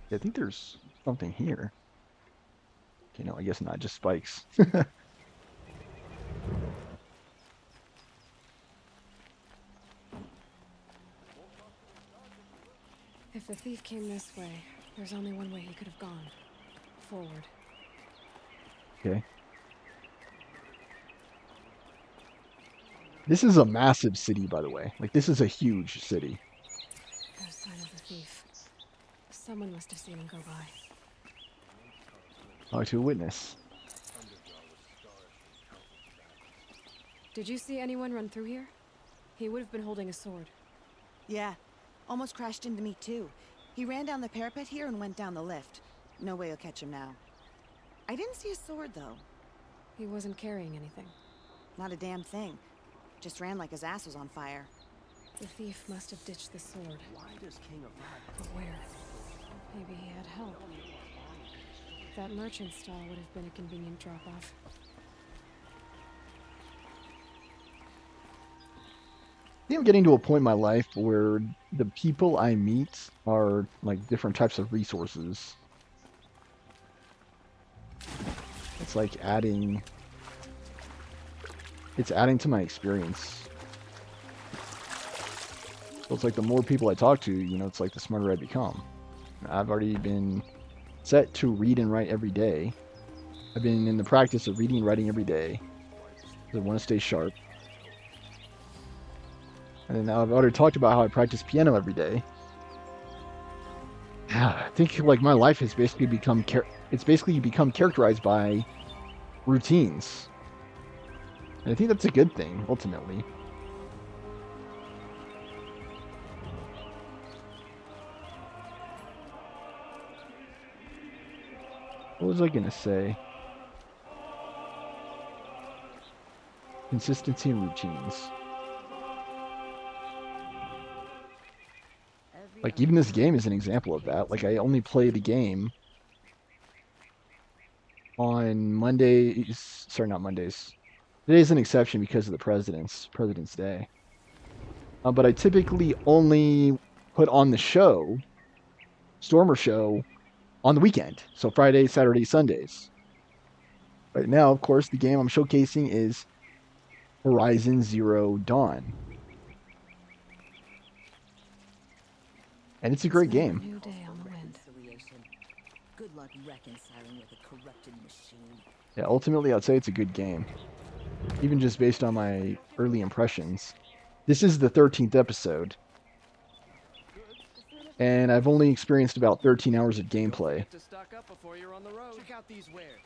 Yeah, I think there's something here. Okay, no, I guess not. Just spikes. If the thief came this way, there's only one way he could have gone. Forward. Okay. This is a massive city, by the way. Like, this is a huge city. No sign of the thief. Someone must have seen him go by. Talk to a witness. Did you see anyone run through here? He would have been holding a sword. Yeah, almost crashed into me too. He ran down the parapet here and went down the lift. No way you'll catch him now. I didn't see a sword, though. He wasn't carrying anything. Not a damn thing. Just ran like his ass was on fire. The thief must have ditched the sword. Why does King Avad... But where? Maybe he had help. That merchant stall would have been a convenient drop-off. I think I'm getting to a point in my life where the people I meet are like different types of resources. It's like adding to my experience. So it's like the more people I talk to, you know, it's like the smarter I become. I've already been set to read and write every day. I've been in the practice of reading and writing every day. I want to stay sharp. And then I've already talked about how I practice piano every day. I think like my life has basically become characterized by routines. And I think that's a good thing, ultimately. What was I gonna say? Consistency and routines. Like, even this game is an example of that. Like, I only play the game on Mondays. Sorry, not Mondays. Today's an exception because of the President's Day. But I typically only put on the show, Stormer show, on the weekend. So Fridays, Saturdays, Sundays. Right now, of course, the game I'm showcasing is Horizon Zero Dawn. And it's a great game. New day on the wind. Good luck reconciling with a corrupted machine. Yeah, ultimately, I'd say it's a good game. Even just based on my early impressions. This is the 13th episode. And I've only experienced about 13 hours of gameplay. To stock up before you're on the road. Check out these wares.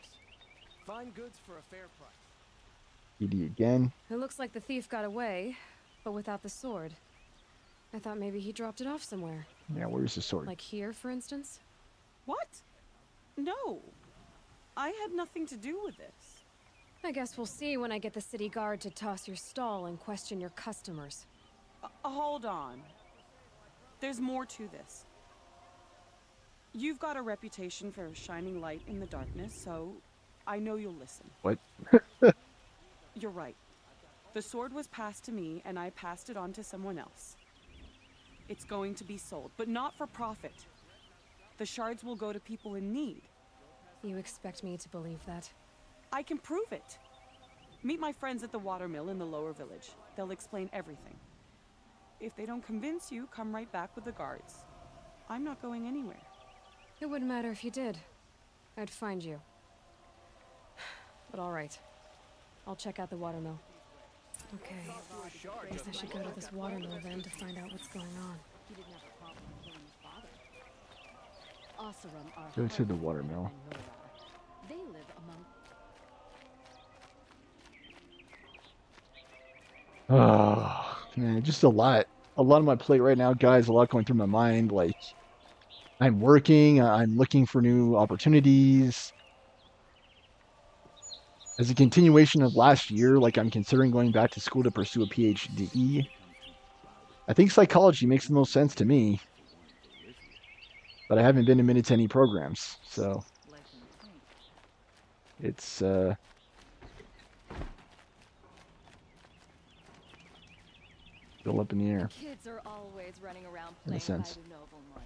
Find goods for a fair price. ED again. It looks like the thief got away, but without the sword. I thought maybe he dropped it off somewhere. Yeah, where's the sword? Like here, for instance? What? No. I had nothing to do with this. I guess we'll see when I get the city guard to toss your stall and question your customers. Hold on. There's more to this. You've got a reputation for shining light in the darkness, so I know you'll listen. What? You're right. The sword was passed to me, and I passed it on to someone else. It's going to be sold, but not for profit. The shards will go to people in need. You expect me to believe that? I can prove it. Meet my friends at the watermill in the lower village. They'll explain everything. If they don't convince you, come right back with the guards. I'm not going anywhere. It wouldn't matter if you did. I'd find you. But all right. I'll check out the watermill. Okay. Guess I should go to this watermill then to find out what's going on. Go to the watermill. They live among Oh, man, just a lot. A lot on my plate right now, guys. A lot going through my mind. Like, I'm working. I'm looking for new opportunities. As a continuation of last year, like, I'm considering going back to school to pursue a PhD. I think psychology makes the most sense to me. But I haven't been admitted to any programs, so it's still up in the air. Kids are always running around In a playing sense. by the noble mud.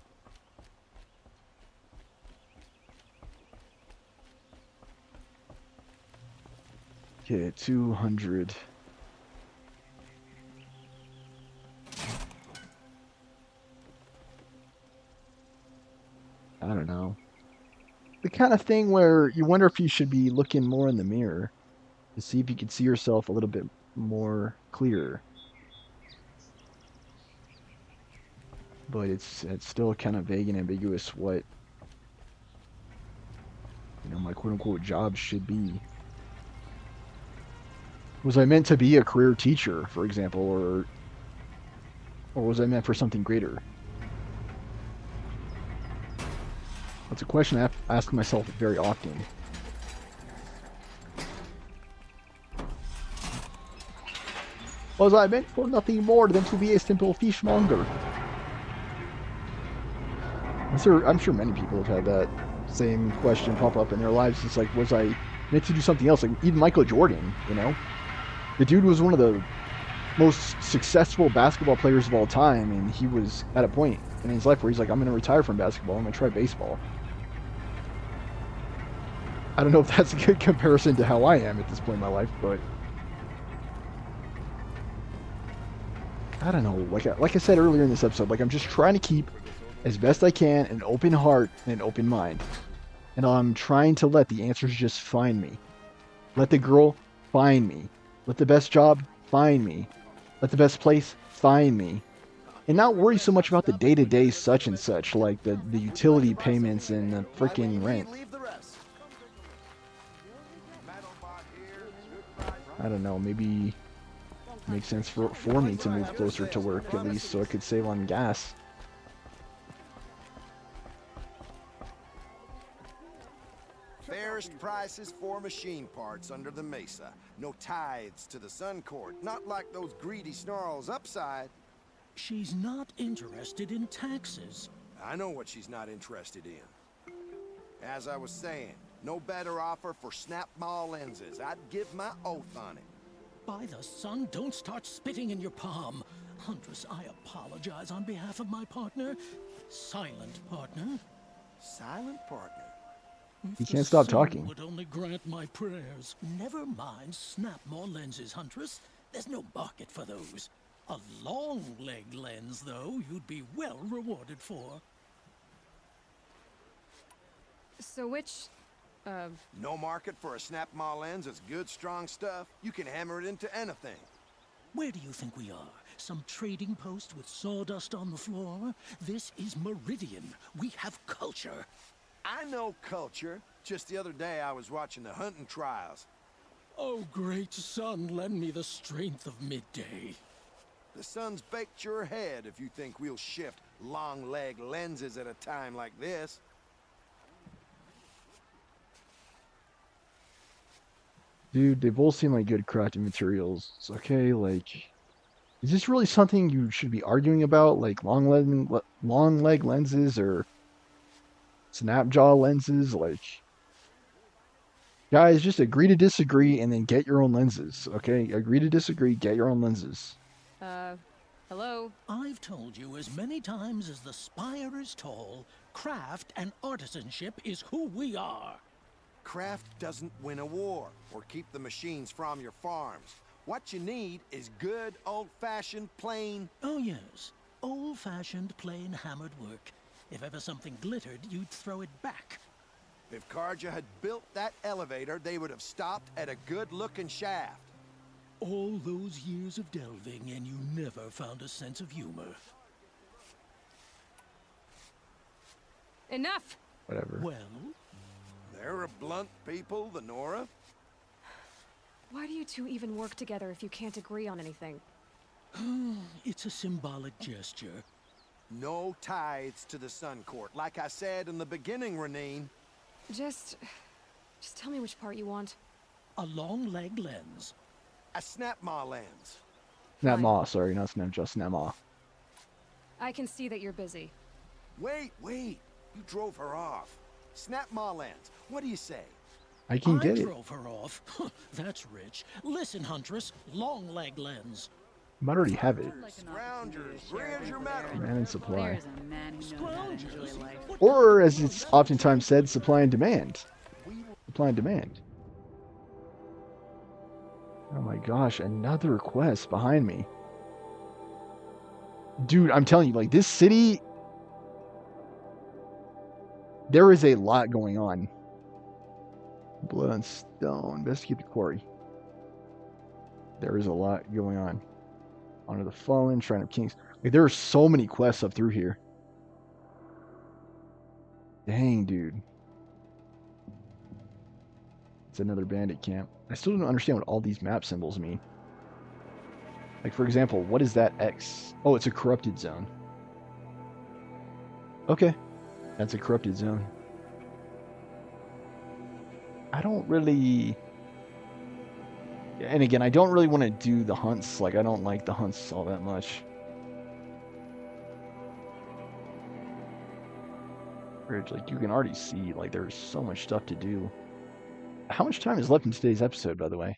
Okay, 200. I don't know. The kind of thing where you wonder if you should be looking more in the mirror to see if you can see yourself a little bit more clear. But it's still kind of vague and ambiguous what, you know, my quote-unquote job should be. Was I meant to be a career teacher, for example, or was I meant for something greater? That's a question I have to ask myself very often. Was I meant for nothing more than to be a simple fishmonger? I'm sure many people have had that same question pop up in their lives. It's like, was I meant to do something else? Like, even Michael Jordan, you know? The dude was one of the most successful basketball players of all time, and he was at a point in his life where he's like, I'm going to retire from basketball. I'm going to try baseball. I don't know if that's a good comparison to how I am at this point in my life, but I don't know. Like I said earlier in this episode, like I'm just trying to keep as best I can an open heart and an open mind. And I'm trying to let the answers just find me. Let the girl find me. Let the best job find me. Let the best place find me. And not worry so much about the day-to-day such and such, like the utility payments and the freaking rent. I don't know, maybe it makes sense for me to move closer to work at least so I could save on gas. Fairest prices for machine parts under the mesa. No tithes to the Sun Court. Not like those greedy snarls upside. She's not interested in taxes. I know what she's not interested in. As I was saying, no better offer for snap-maw lenses. I'd give my oath on it. By the sun, don't start spitting in your palm. Huntress, I apologize on behalf of my partner. Silent partner. Silent partner? He can't stop talking. Would only grant my prayers. Never mind snap-maw lenses, Huntress. There's no market for those. A long leg lens, though, you'd be well rewarded for. So which, No market for a snap-maw lens is good, strong stuff. You can hammer it into anything. Where do you think we are? Some trading post with sawdust on the floor? This is Meridian. We have culture. I know culture. Just the other day I was watching the hunting trials. Oh, great sun, lend me the strength of midday. The sun's baked your head if you think we'll shift long leg lenses at a time like this. Dude, they both seem like good crafting materials. It's okay, like, is this really something you should be arguing about? Like long leg lenses or snap jaw lenses? Like, guys, just agree to disagree and then get your own lenses, okay? Agree to disagree, get your own lenses. Hello? I've told you as many times as the spire is tall, craft and artisanship is who we are. Craft doesn't win a war or keep the machines from your farms. What you need is good, old-fashioned, plain... Oh, yes. Old-fashioned, plain hammered work. If ever something glittered, you'd throw it back. If Carja had built that elevator, they would have stopped at a good-looking shaft. All those years of delving, and you never found a sense of humor. Enough! Whatever. Well? They're a blunt people, the Nora. Why do you two even work together if you can't agree on anything? It's a symbolic gesture. No tithes to the Sun Court. Like I said in the beginning, Renine. Just tell me which part you want. A long leg lens. A snap-maw lens. Snap-maw, sorry, not snap-jaw, snap-maw. I can see that you're busy. Wait. You drove her off. Snap-maw lens. What do you say? I can get it. I drove her off. That's rich. Listen, Huntress. Long leg lens. I might already have it. Scroungers, where's your medal? Man and supply. Scroungers. Or, as it's oftentimes said, supply and demand. Supply and demand. Oh my gosh, another quest behind me. Dude, I'm telling you, like, this city... There is a lot going on. Blood and stone. Investigate the quarry. There is a lot going on. Honor the Fallen, Shrine of Kings. Like, there are so many quests up through here. Dang, dude. It's another bandit camp. I still don't understand what all these map symbols mean. Like, for example, what is that X? Oh, it's a corrupted zone. Okay. That's a corrupted zone. I don't really... And again, I don't really want to do the hunts. Like, I don't like the hunts all that much. Like, you can already see, like, there's so much stuff to do. How much time is left in today's episode, by the way?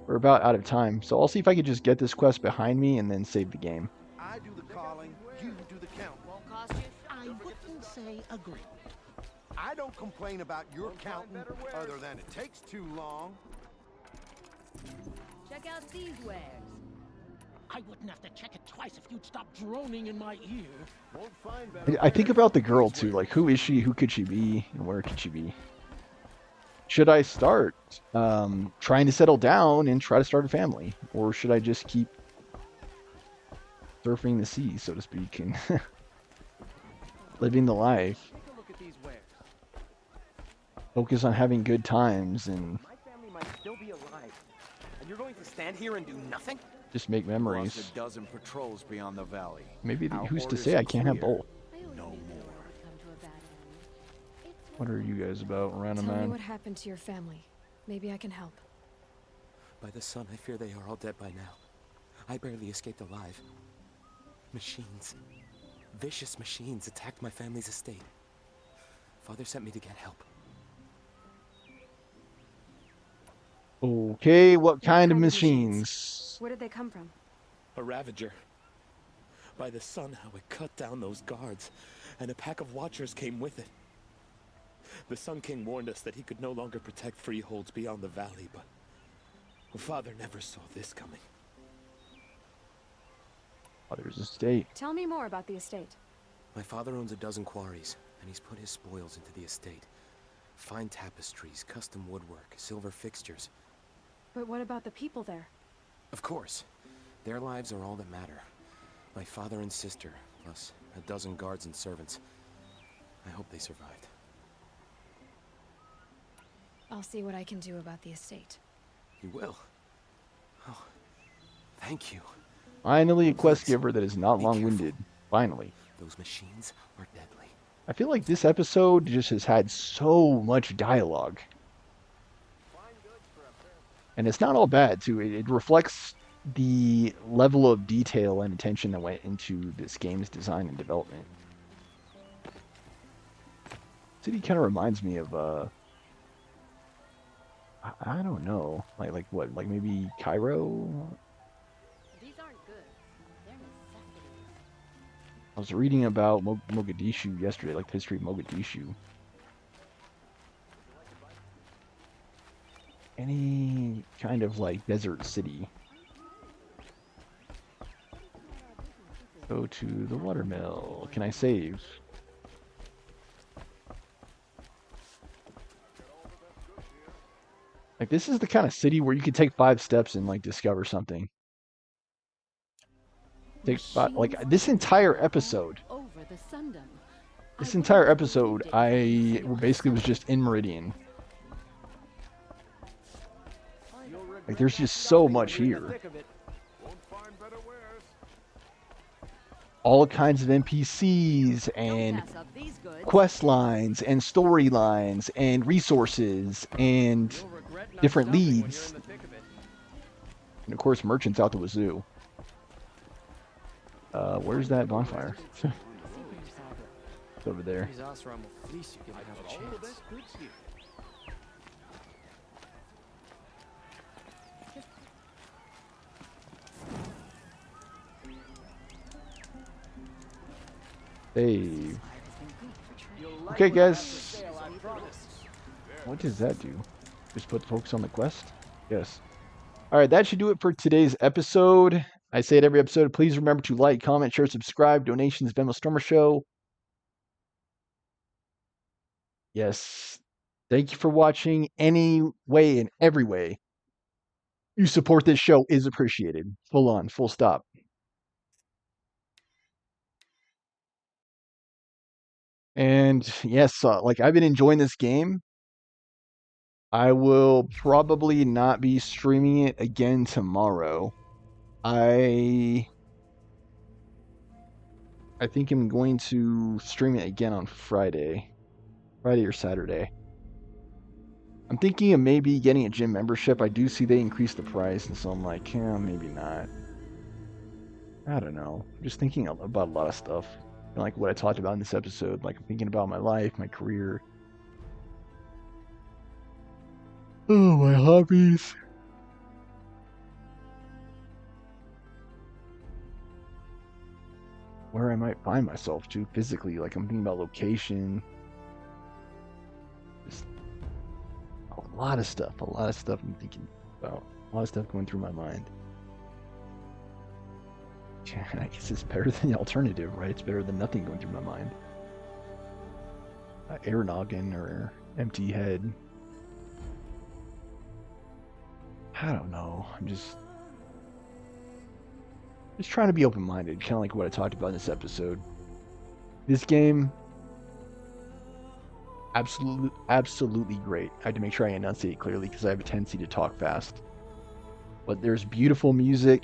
We're about out of time, so I'll see if I could just get this quest behind me and then save the game. I do the calling, you do the counting. Won't cost you? I wouldn't say agree. I don't complain about your counting other than it takes too long. Check out these wares. I wouldn't have to check it twice if you'd stop droning in my ear. Won't find better I think about the girl, too. Like, who is she? Who could she be? And where could she be? Should I start trying to settle down and try to start a family? Or should I just keep surfing the sea, so to speak, and living the life? Focus on having good times and My family might still be alive. And you're going to stand here and do nothing? just make memories. Lost a dozen patrols beyond the valley. Maybe Our who's to orders say are I can't have clear. both? No more. What are you guys about, random Tell me man? what happened to your family. Maybe I can help. By the sun, I fear they are all dead by now. I barely escaped alive. Machines. Vicious machines attacked my family's estate. Father sent me to get help. Okay, what kind of machines? Where did they come from? A Ravager. By the sun, how it cut down those guards, and a pack of watchers came with it. The Sun King warned us that he could no longer protect freeholds beyond the valley, but Father never saw this coming. Father's estate. Tell me more about the estate. My father owns a dozen quarries, and he's put his spoils into the estate. Fine tapestries, custom woodwork, silver fixtures. But what about the people there? Of course. Their lives are all that matter. My father and sister, plus a dozen guards and servants. I hope they survived. I'll see what I can do about the estate. You will? Oh, thank you. Finally, a quest giver that is not long-winded. Finally. Those machines are deadly. I feel like this episode just has had so much dialogue. And it's not all bad, too. It reflects the level of detail and attention that went into this game's design and development. City kind of reminds me of, I don't know. Like what? Like maybe Cairo? These aren't good. They're necessities. I was reading about Mogadishu yesterday, like the history of Mogadishu. Any kind of like desert city. Go to the watermill. Can I save? Like, this is the kind of city where you could take 5 steps and like discover something. Take 5, like this entire episode. Over the Sundom. This entire episode, I basically was just in Meridian. Like, there's just so much here. All kinds of NPCs and quest lines and storylines and resources and different leads. And of course, merchants out the wazoo. Where's that bonfire? It's over there. Save. Okay, guys. What does that do? Just put focus on the quest? Yes. Alright, that should do it for today's episode. I say it every episode. Please remember to like, comment, share, subscribe. Donations, Venmo Stormer Show. Yes. Thank you for watching. Any way and every way you support this show is appreciated. Full on, full stop. And yes, like I've been enjoying this game. I will probably not be streaming it again tomorrow. I think I'm going to stream it again on Friday or Saturday. I'm thinking of maybe getting a gym membership. I do see they increased the price, and so I'm like, yeah, maybe not. I don't know. I'm just thinking about a lot of stuff. Like what I talked about in this episode. Like I'm thinking about my life, my career. Oh, my hobbies. Where I might find myself too physically. Like I'm thinking about location. Just a lot of stuff. A lot of stuff I'm thinking about. A lot of stuff going through my mind. Yeah, I guess it's better than the alternative, right? It's better than nothing going through my mind. Air noggin or empty head. I don't know. I'm just trying to be open-minded, kind of like what I talked about in this episode. This game, absolutely great. I had to make sure I enunciate clearly because I have a tendency to talk fast. But there's beautiful music,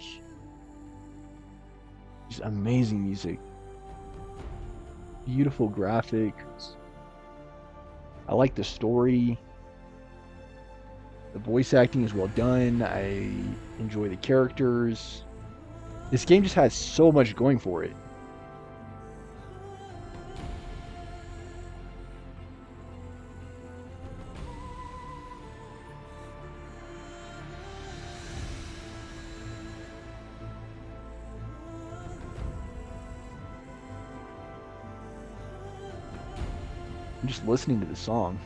just amazing music, beautiful graphics. I like the story. The voice acting is well done. I enjoy the characters. This game just has so much going for it. I'm just listening to the song.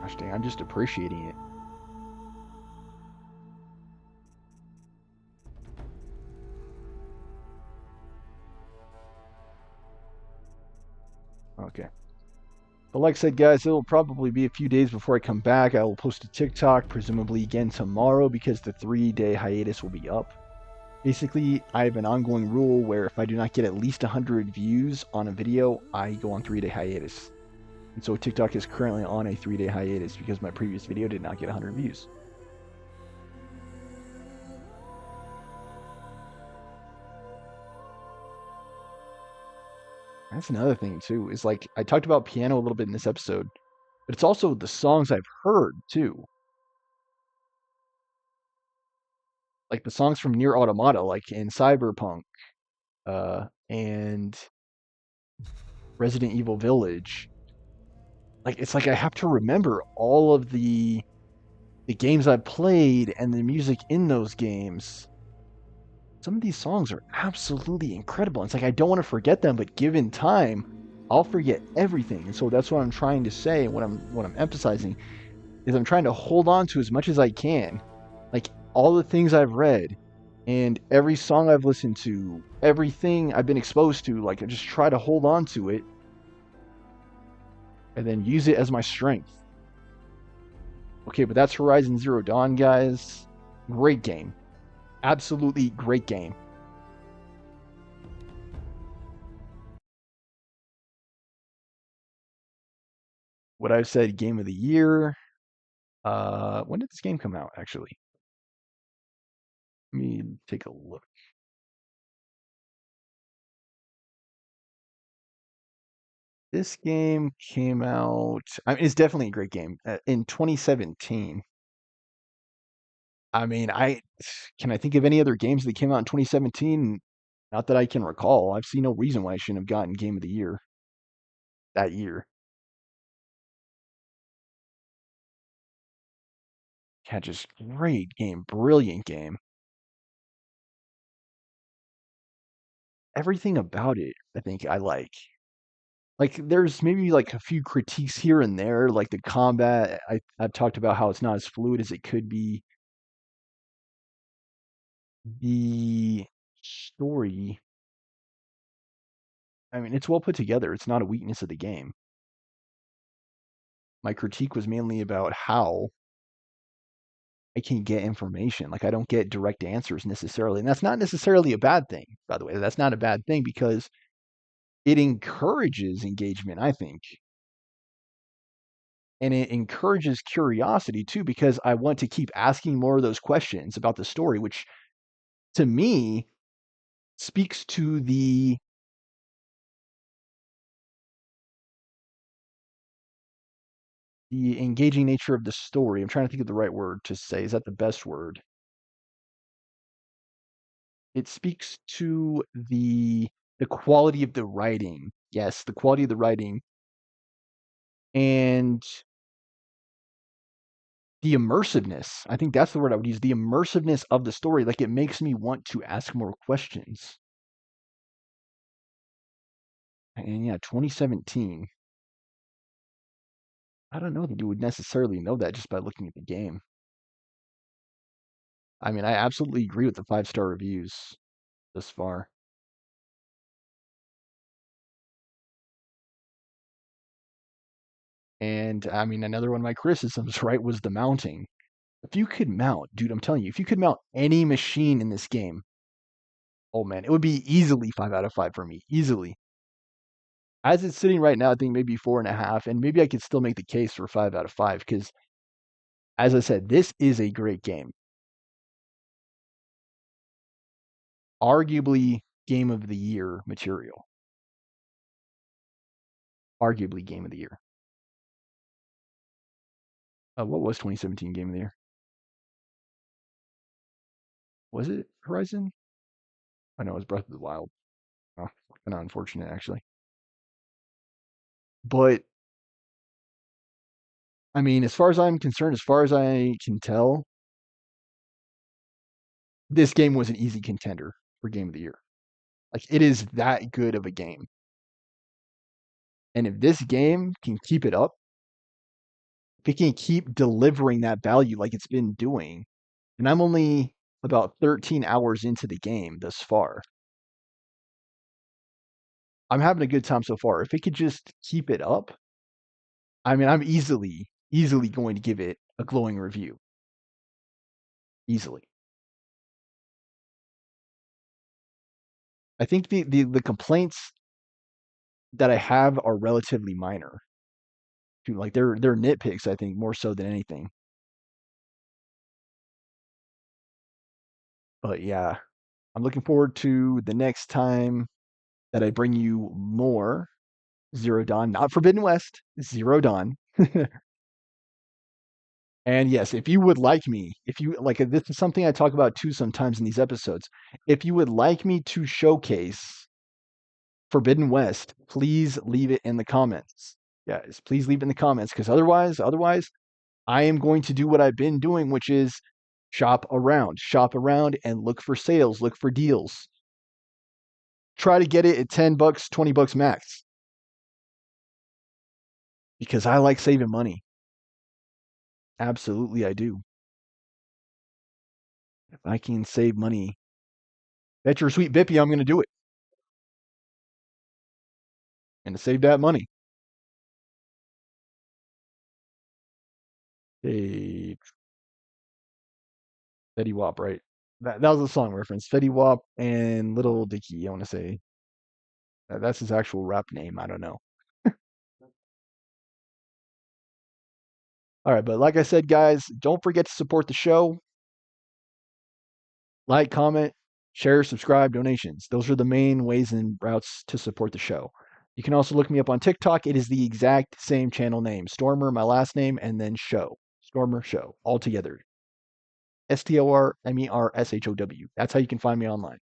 Gosh dang, I'm just appreciating it. Okay. But like I said, guys, it'll probably be a few days before I come back. I will post a TikTok, presumably again tomorrow, because the 3-day hiatus will be up. Basically, I have an ongoing rule where if I do not get at least 100 views on a video, I go on 3-day hiatus. And so TikTok is currently on a 3-day hiatus because my previous video did not get 100 views. That's another thing too, is like I talked about piano a little bit in this episode, but it's also the songs I've heard too. Like the songs from Nier Automata, like in Cyberpunk, and Resident Evil Village. Like it's like I have to remember all of the games I've played and the music in those games. Some of these songs are absolutely incredible. It's like I don't want to forget them, but given time, I'll forget everything. And so that's what I'm trying to say. What I'm emphasizing is I'm trying to hold on to as much as I can, like all the things I've read, and every song I've listened to, everything I've been exposed to. Like I just try to hold on to it, and then use it as my strength. Okay, but that's Horizon Zero Dawn, guys. Great game. Absolutely great game. What I've said, game of the year. When did this game come out, actually? Let me take a look. This game came out, I mean, it's definitely a great game, in 2017. I mean, can I think of any other games that came out in 2017? Not that I can recall. I've seen no reason why I shouldn't have gotten Game of the Year that year. Yeah, just great game, brilliant game. Everything about it, I think I like. Like, there's maybe like a few critiques here and there, like the combat. I've talked about how it's not as fluid as it could be. The story, I mean, it's well put together. It's not a weakness of the game. My critique was mainly about how I can get information. Like, I don't get direct answers necessarily. And that's not necessarily a bad thing, by the way. That's not a bad thing because it encourages engagement, I think. and it encourages curiosity too, because I want to keep asking more of those questions about the story, which to me speaks to the engaging nature of the story. I'm trying to think of the right word to say. Is that the best word? It speaks to the quality of the writing. Yes, the quality of the writing and the immersiveness. I think that's the word I would use. The immersiveness of the story. Like, it makes me want to ask more questions. And yeah, 2017. I don't know that you would necessarily know that just by looking at the game. I mean, I absolutely agree with the 5-star reviews thus far. And I mean, another one of my criticisms, right, was the mounting. If you could mount, dude, I'm telling you, if you could mount any machine in this game, oh man, it would be easily 5 out of 5 for me. Easily. As it's sitting right now, I think maybe 4.5, and maybe I could still make the case for 5 out of 5, because as I said, this is a great game. Arguably game of the year material. Arguably game of the year. What was 2017 game of the year? Was it Horizon? I know it was Breath of the Wild. Oh, kind of unfortunate, actually. But I mean, as far as I'm concerned, as far as I can tell, this game was an easy contender for game of the year. Like, it is that good of a game. And if this game can keep it up, if it can keep delivering that value like it's been doing, and I'm only about 13 hours into the game thus far, I'm having a good time so far. If it could just keep it up, I mean, I'm easily going to give it a glowing review. Easily. I think the complaints that I have are relatively minor. Like, they're nitpicks, I think, more so than anything. But yeah, I'm looking forward to the next time that I bring you more Zero Dawn, not Forbidden West, Zero Dawn. And yes, if you would like me, if you like, this is something I talk about too sometimes in these episodes. If you would like me to showcase Forbidden West, please leave it in the comments. Guys, please leave it in the comments, because otherwise, I am going to do what I've been doing, which is shop around and look for sales, look for deals. Try to get it at $10, $20 max. Because I like saving money. Absolutely, I do. If I can save money, bet your sweet Bippy I'm going to do it. And to save that money. Hey, Fetty Wap, right? That was a song reference. Fetty Wap and Little Dicky, I want to say. That's his actual rap name. I don't know. All right, but like I said, guys, don't forget to support the show. Like, comment, share, subscribe, donations. Those are the main ways and routes to support the show. You can also look me up on TikTok. It is the exact same channel name. Stormer, my last name, and then Show. Stormer Show, all together. StormerShow. That's how you can find me online.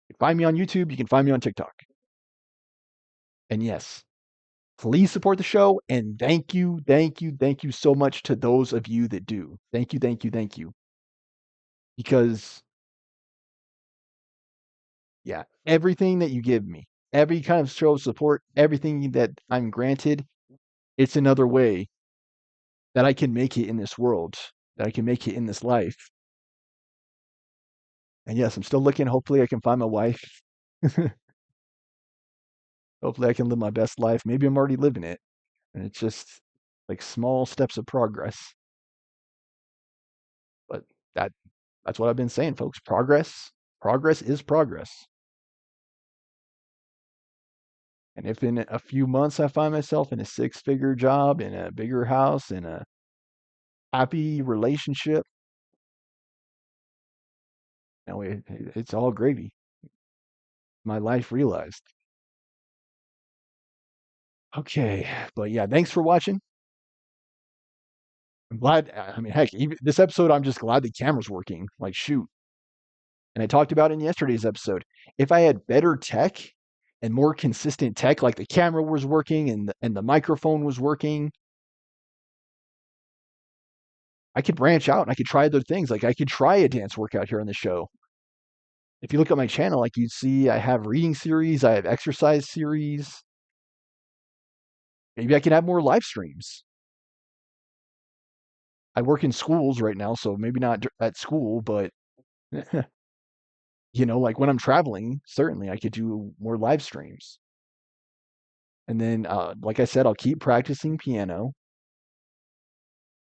You can find me on YouTube. You can find me on TikTok. And yes, please support the show. And thank you so much to those of you that do. Thank you. Because, yeah, everything that you give me, every kind of show of support, everything that I'm granted, it's another way that I can make it in this world, that I can make it in this life. And yes, I'm still looking. Hopefully I can find my wife. Hopefully I can live my best life. Maybe I'm already living it. And it's just like small steps of progress. But that's what I've been saying, folks. Progress is progress. And if in a few months I find myself in a six-figure job, in a bigger house, in a happy relationship, it's all gravy. My life realized. Okay, but yeah, thanks for watching. I'm glad. I mean, heck, even this episode, I'm just glad the camera's working. Like, shoot. And I talked about in yesterday's episode. If I had better tech and more consistent tech, like the camera was working and the microphone was working, I could branch out and I could try other things. Like I could try a dance workout here on the show. If you look at my channel, like you'd see, I have reading series, I have exercise series. Maybe I can have more live streams. I work in schools right now, so maybe not at school, but like when I'm traveling, certainly I could do more live streams. And then, like I said, I'll keep practicing piano,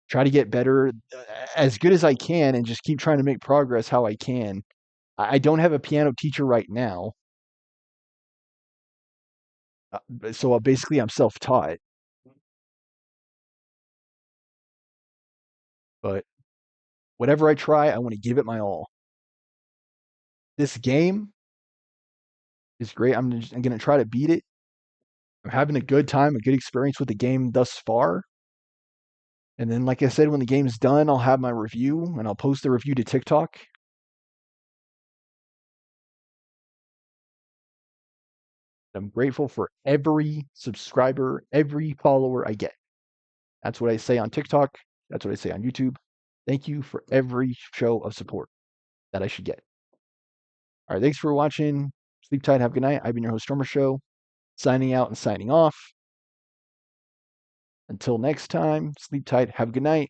try to get better as good as I can, and just keep trying to make progress how I can. I don't have a piano teacher right now, so basically I'm self-taught. But whatever I try, I want to give it my all. This game is great. I'm going to try to beat it. I'm having a good time, a good experience with the game thus far. And then, like I said, when the game's done, I'll have my review, and I'll post the review to TikTok. I'm grateful for every subscriber, every follower I get. That's what I say on TikTok. That's what I say on YouTube. Thank you for every show of support that I should get. All right, thanks for watching. Sleep tight, have a good night. I've been your host, Stormer Show, signing out and signing off. Until next time, sleep tight, have a good night.